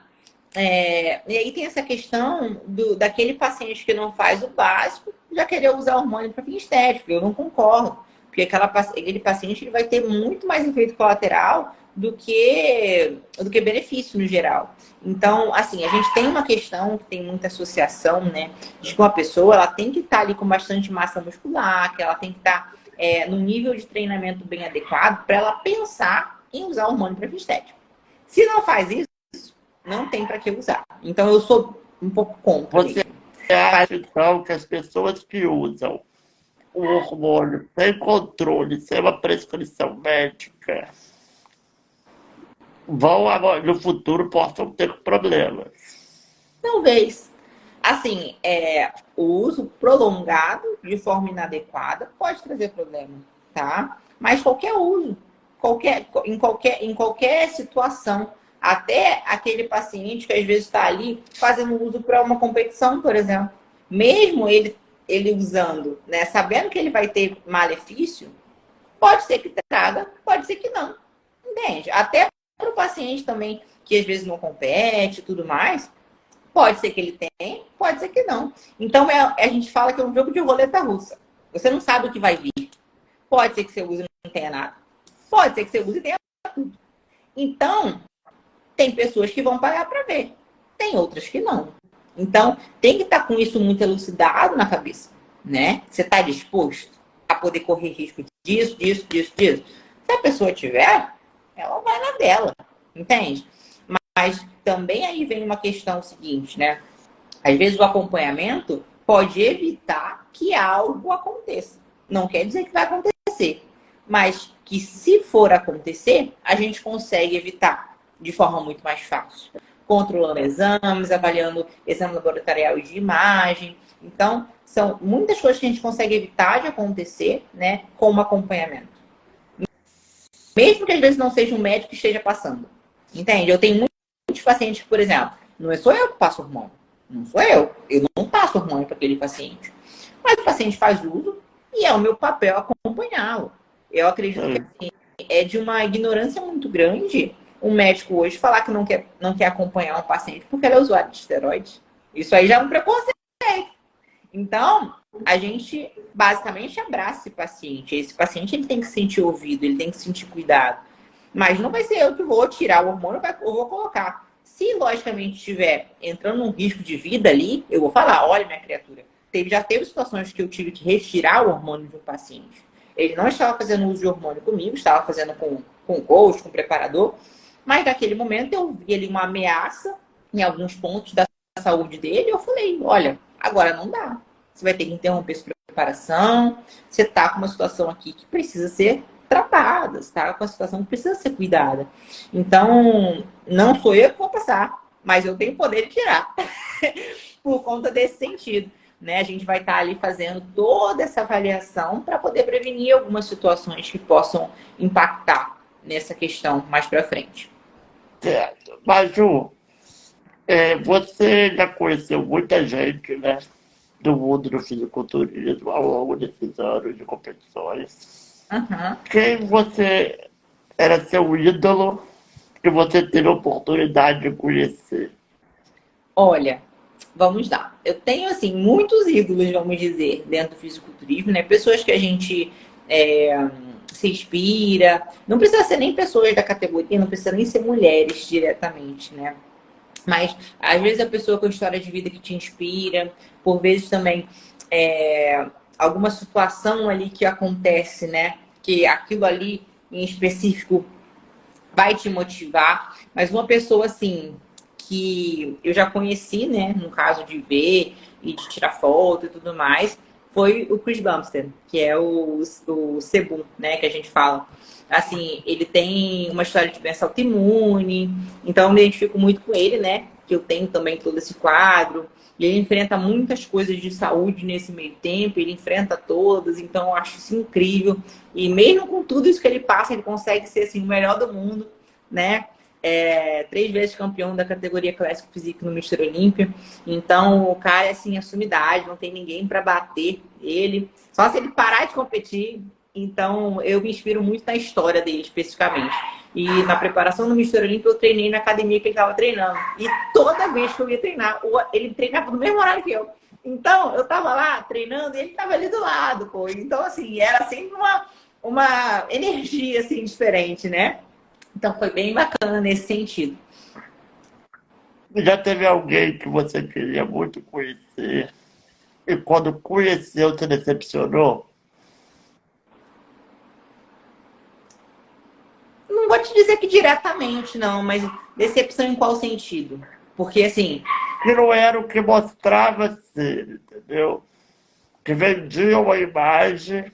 E aí tem essa questão daquele paciente que não faz o básico, já querer usar hormônio para fim estético. Eu não concordo. Porque aquele paciente ele vai ter muito mais efeito colateral do que benefício no geral. Então, assim, a gente tem uma questão que tem muita associação, né? De que uma pessoa ela tem que estar ali com bastante massa muscular, que ela tem que estar num nível de treinamento bem adequado para ela pensar em usar hormônio para fim estético. Se não faz isso, não tem para que usar. Então, eu sou um pouco contra. Você acha, então, que as pessoas que usam o hormônio sem controle, sem uma prescrição médica, no futuro possam ter problemas? Talvez. Assim, o uso prolongado de forma inadequada pode trazer problema, tá? Mas qualquer uso, em qualquer situação, até aquele paciente que às vezes está ali fazendo uso para uma competição, por exemplo, mesmo ele usando, né, sabendo que ele vai ter malefício, pode ser que traga, pode ser que não, entende? Até para o paciente também que às vezes não compete e tudo mais, pode ser que ele tenha, pode ser que não. Então a gente fala que é um jogo de roleta russa. Você não sabe o que vai vir. Pode ser que você use e não tenha nada. Pode ser que você use e tenha tudo. Então, tem pessoas que vão pagar para ver. Tem outras que não. Então, tem que estar com isso muito elucidado na cabeça, né? Você está disposto a poder correr risco disso. Se a pessoa tiver, ela vai na dela, entende? Mas também aí vem uma questão seguinte, né? Às vezes o acompanhamento pode evitar que algo aconteça. Não quer dizer que vai acontecer, mas que se for acontecer, a gente consegue evitar de forma muito mais fácil. Controlando exames, avaliando exame laboratorial e de imagem. Então, são muitas coisas que a gente consegue evitar de acontecer, né, com o acompanhamento. Mesmo que às vezes não seja um médico que esteja passando. Entende? Eu tenho muitos pacientes que, por exemplo, não sou eu que passo hormônio. Não sou eu. Eu não passo hormônio para aquele paciente. Mas o paciente faz uso e é o meu papel acompanhá-lo. Eu acredito que assim, é de uma ignorância muito grande um médico hoje falar que não quer acompanhar um paciente porque ele é usuário de esteroide. Isso aí já é um preconceito. Então, a gente basicamente abraça esse paciente. Esse paciente ele tem que se sentir ouvido, ele tem que se sentir cuidado. Mas não vai ser eu que vou tirar o hormônio, eu vou colocar. Se, logicamente, estiver entrando num risco de vida ali, eu vou falar, olha, minha criatura, já teve situações que eu tive que retirar o hormônio de um paciente. Ele não estava fazendo uso de hormônio comigo, estava fazendo com coach, com preparador, mas naquele momento eu vi ali uma ameaça em alguns pontos da saúde dele, eu falei, olha, agora não dá. Você vai ter que interromper sua preparação, você está com uma situação aqui que precisa ser tratada, está com uma situação que precisa ser cuidada. Então, não sou eu que vou passar, mas eu tenho poder de tirar, por conta desse sentido. Né? A gente vai estar ali fazendo toda essa avaliação para poder prevenir algumas situações que possam impactar nessa questão mais para frente. Certo. Maju, você já conheceu muita gente, né, do mundo do fisiculturismo ao longo desses anos de competições. Uhum. Quem você era seu ídolo que você teve a oportunidade de conhecer? Olha, Vamos lá. Eu tenho, assim, muitos ídolos, vamos dizer, dentro do fisiculturismo, né? Pessoas que a gente se inspira. Não precisa ser nem pessoas da categoria, não precisa nem ser mulheres diretamente, né? Mas, às vezes, a pessoa com a história de vida que te inspira. Por vezes, também, alguma situação ali que acontece, né? Que aquilo ali, em específico, vai te motivar. Mas uma pessoa, assim, que eu já conheci, né? No caso de ver e de tirar foto e tudo mais, foi o Chris Bumstead, que é o Sebum, né? Que a gente fala. Assim, ele tem uma história de doença autoimune, então eu me identifico muito com ele, né? Que eu tenho também todo esse quadro. E ele enfrenta muitas coisas de saúde nesse meio tempo, ele enfrenta todas, então eu acho isso incrível. E mesmo com tudo isso que ele passa, ele consegue ser assim, o melhor do mundo, né? 3 vezes campeão da categoria Classic Physique no Mister Olímpia. Então o cara é assim, a sumidade, não tem ninguém para bater ele. Só se ele parar de competir. Então eu me inspiro muito na história dele especificamente. E na preparação do Mister Olímpia eu treinei na academia que ele estava treinando. E toda vez que eu ia treinar, ele treinava no mesmo horário que eu. Então eu estava lá treinando e ele estava ali do lado, pô. Então assim, era sempre uma energia assim diferente, né? Então foi bem bacana nesse sentido. Já teve alguém que você queria muito conhecer e quando conheceu se decepcionou? Não vou te dizer que diretamente, não, mas decepção em qual sentido? Porque assim, Que não era o que mostrava ser, entendeu? Que vendia uma imagem.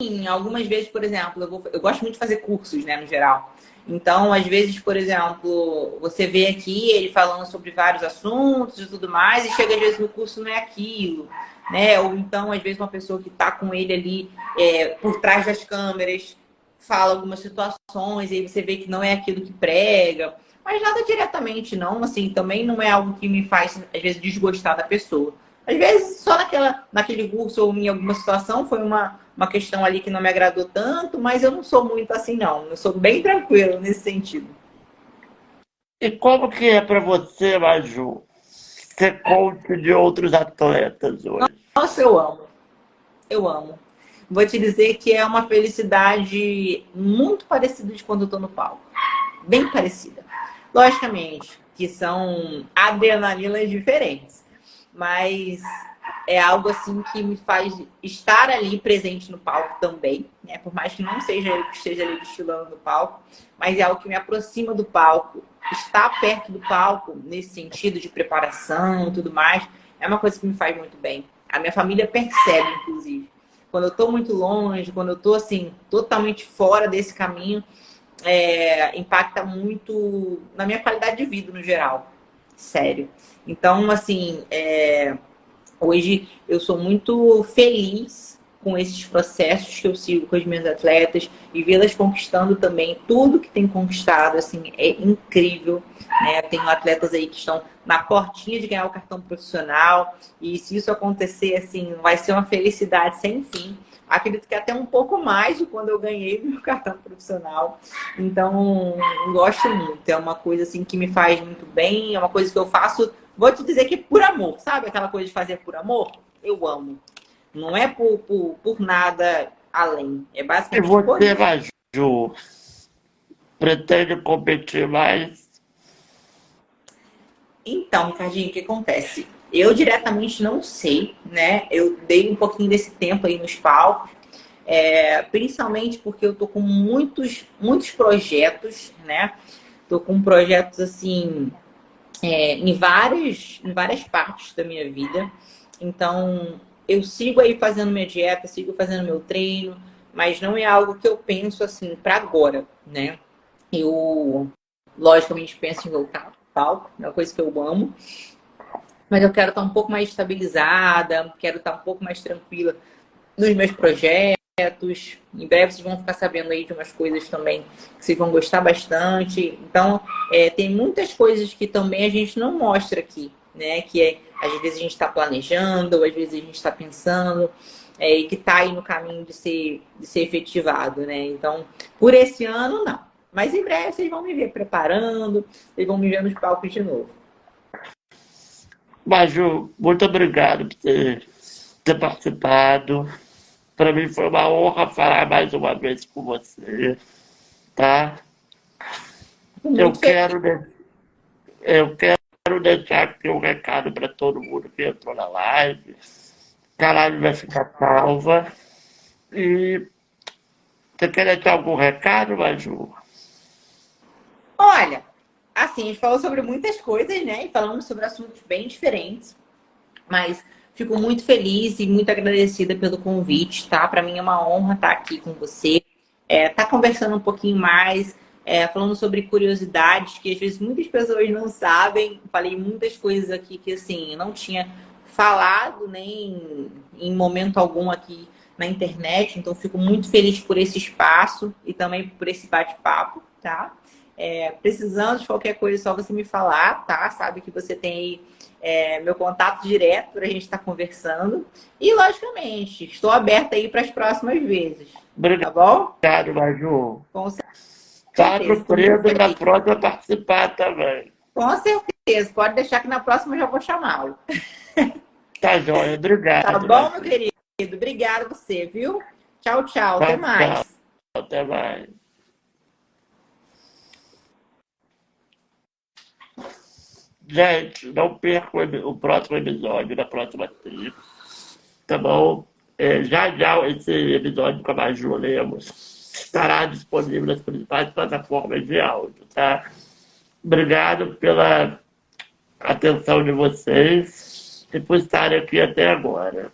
sim, algumas vezes, por exemplo, eu gosto muito de fazer cursos, né, no geral. Então, às vezes, por exemplo, você vê aqui ele falando sobre vários assuntos e tudo mais, e chega às vezes no curso não é aquilo, né? Ou então, às vezes, uma pessoa que está com ele ali por trás das câmeras fala algumas situações, e aí você vê que não é aquilo que prega. Mas nada diretamente, não. Assim, também não é algo que me faz, às vezes, desgostar da pessoa. Às vezes, só naquele curso ou em alguma situação foi uma questão ali que não me agradou tanto, mas eu não sou muito assim, não. Eu sou bem tranquilo nesse sentido. E como que é para você, Maju, ser coach de outros atletas hoje? Nossa, eu amo. Eu amo. Vou te dizer que é uma felicidade muito parecida de quando eu tô no palco. Bem parecida. Logicamente, que são adrenalinas diferentes. Mas é algo assim que me faz estar ali presente no palco também, né? Por mais que não seja eu que esteja ali desfilando no palco, mas é algo que me aproxima do palco. Estar perto do palco, nesse sentido de preparação e tudo mais, é uma coisa que me faz muito bem. A minha família percebe, inclusive. Quando eu estou muito longe, quando eu estou assim, totalmente fora desse caminho, impacta muito na minha qualidade de vida no geral. Sério. Então, assim, hoje eu sou muito feliz com esses processos que eu sigo com as minhas atletas e vê-las conquistando também tudo que tem conquistado, assim, é incrível, né? Eu tenho atletas aí que estão na portinha de ganhar o cartão profissional e se isso acontecer, assim, vai ser uma felicidade sem fim. Acredito que até um pouco mais de quando eu ganhei meu cartão profissional. Então, gosto muito. É uma coisa assim que me faz muito bem, é uma coisa que eu faço, vou te dizer que por amor, sabe? Aquela coisa de fazer por amor, eu amo. Não é por nada além. É E basicamente por você, isso. Maju, pretende competir mais? Então, Ricardinho, o que acontece? Eu diretamente não sei, né? Eu dei um pouquinho desse tempo aí nos palcos, principalmente porque eu tô com muitos projetos, né? Tô com projetos assim em várias partes da minha vida. Então, eu sigo aí fazendo minha dieta, sigo fazendo meu treino, mas não é algo que eu penso assim para agora, né? Eu, logicamente, penso em voltar ao palco, é uma coisa que eu amo, mas eu quero estar um pouco mais estabilizada, quero estar um pouco mais tranquila nos meus projetos. Em breve vocês vão ficar sabendo aí de umas coisas também que vocês vão gostar bastante. Então, tem muitas coisas que também a gente não mostra aqui, né? Que às vezes a gente está planejando, ou às vezes a gente está pensando, e que está aí no caminho de ser efetivado, né? Então, por esse ano, não. Mas em breve vocês vão me ver preparando, vocês vão me ver nos palcos de novo. Maju, muito obrigado por ter participado. Para mim foi uma honra falar mais uma vez com você, tá? Fico Eu muito feliz. quero, eu quero deixar aqui um recado para todo mundo que entrou na live. Que a live vai ficar salva. E você quer deixar algum recado, Maju? Olha, assim, a gente falou sobre muitas coisas, né? E falamos sobre assuntos bem diferentes. Mas fico muito feliz e muito agradecida pelo convite, tá? Para mim é uma honra estar aqui com você, tá conversando um pouquinho mais, falando sobre curiosidades que às vezes muitas pessoas não sabem. Falei muitas coisas aqui que assim eu não tinha falado nem em momento algum aqui na internet. Então fico muito feliz por esse espaço e também por esse bate-papo, tá? Precisando de qualquer coisa, é só você me falar, tá? Sabe que você tem aí meu contato direto para a gente estar conversando. E, logicamente, estou aberta aí para as próximas vezes. Tá bom? Obrigado, Maju. Com Tá certeza. surpresa na próxima participar também. Com certeza. Pode deixar que na próxima eu já vou chamá-lo. Tá joia, obrigado. Tá bom, meu querido? Obrigada a você, viu? Tchau, tchau. Até mais. Tchau. Até mais. Gente, não percam o próximo episódio da próxima terça, tá bom? Já já esse episódio com a Maju Lemos estará disponível nas principais plataformas de áudio, tá? Obrigado pela atenção de vocês e por estarem aqui até agora.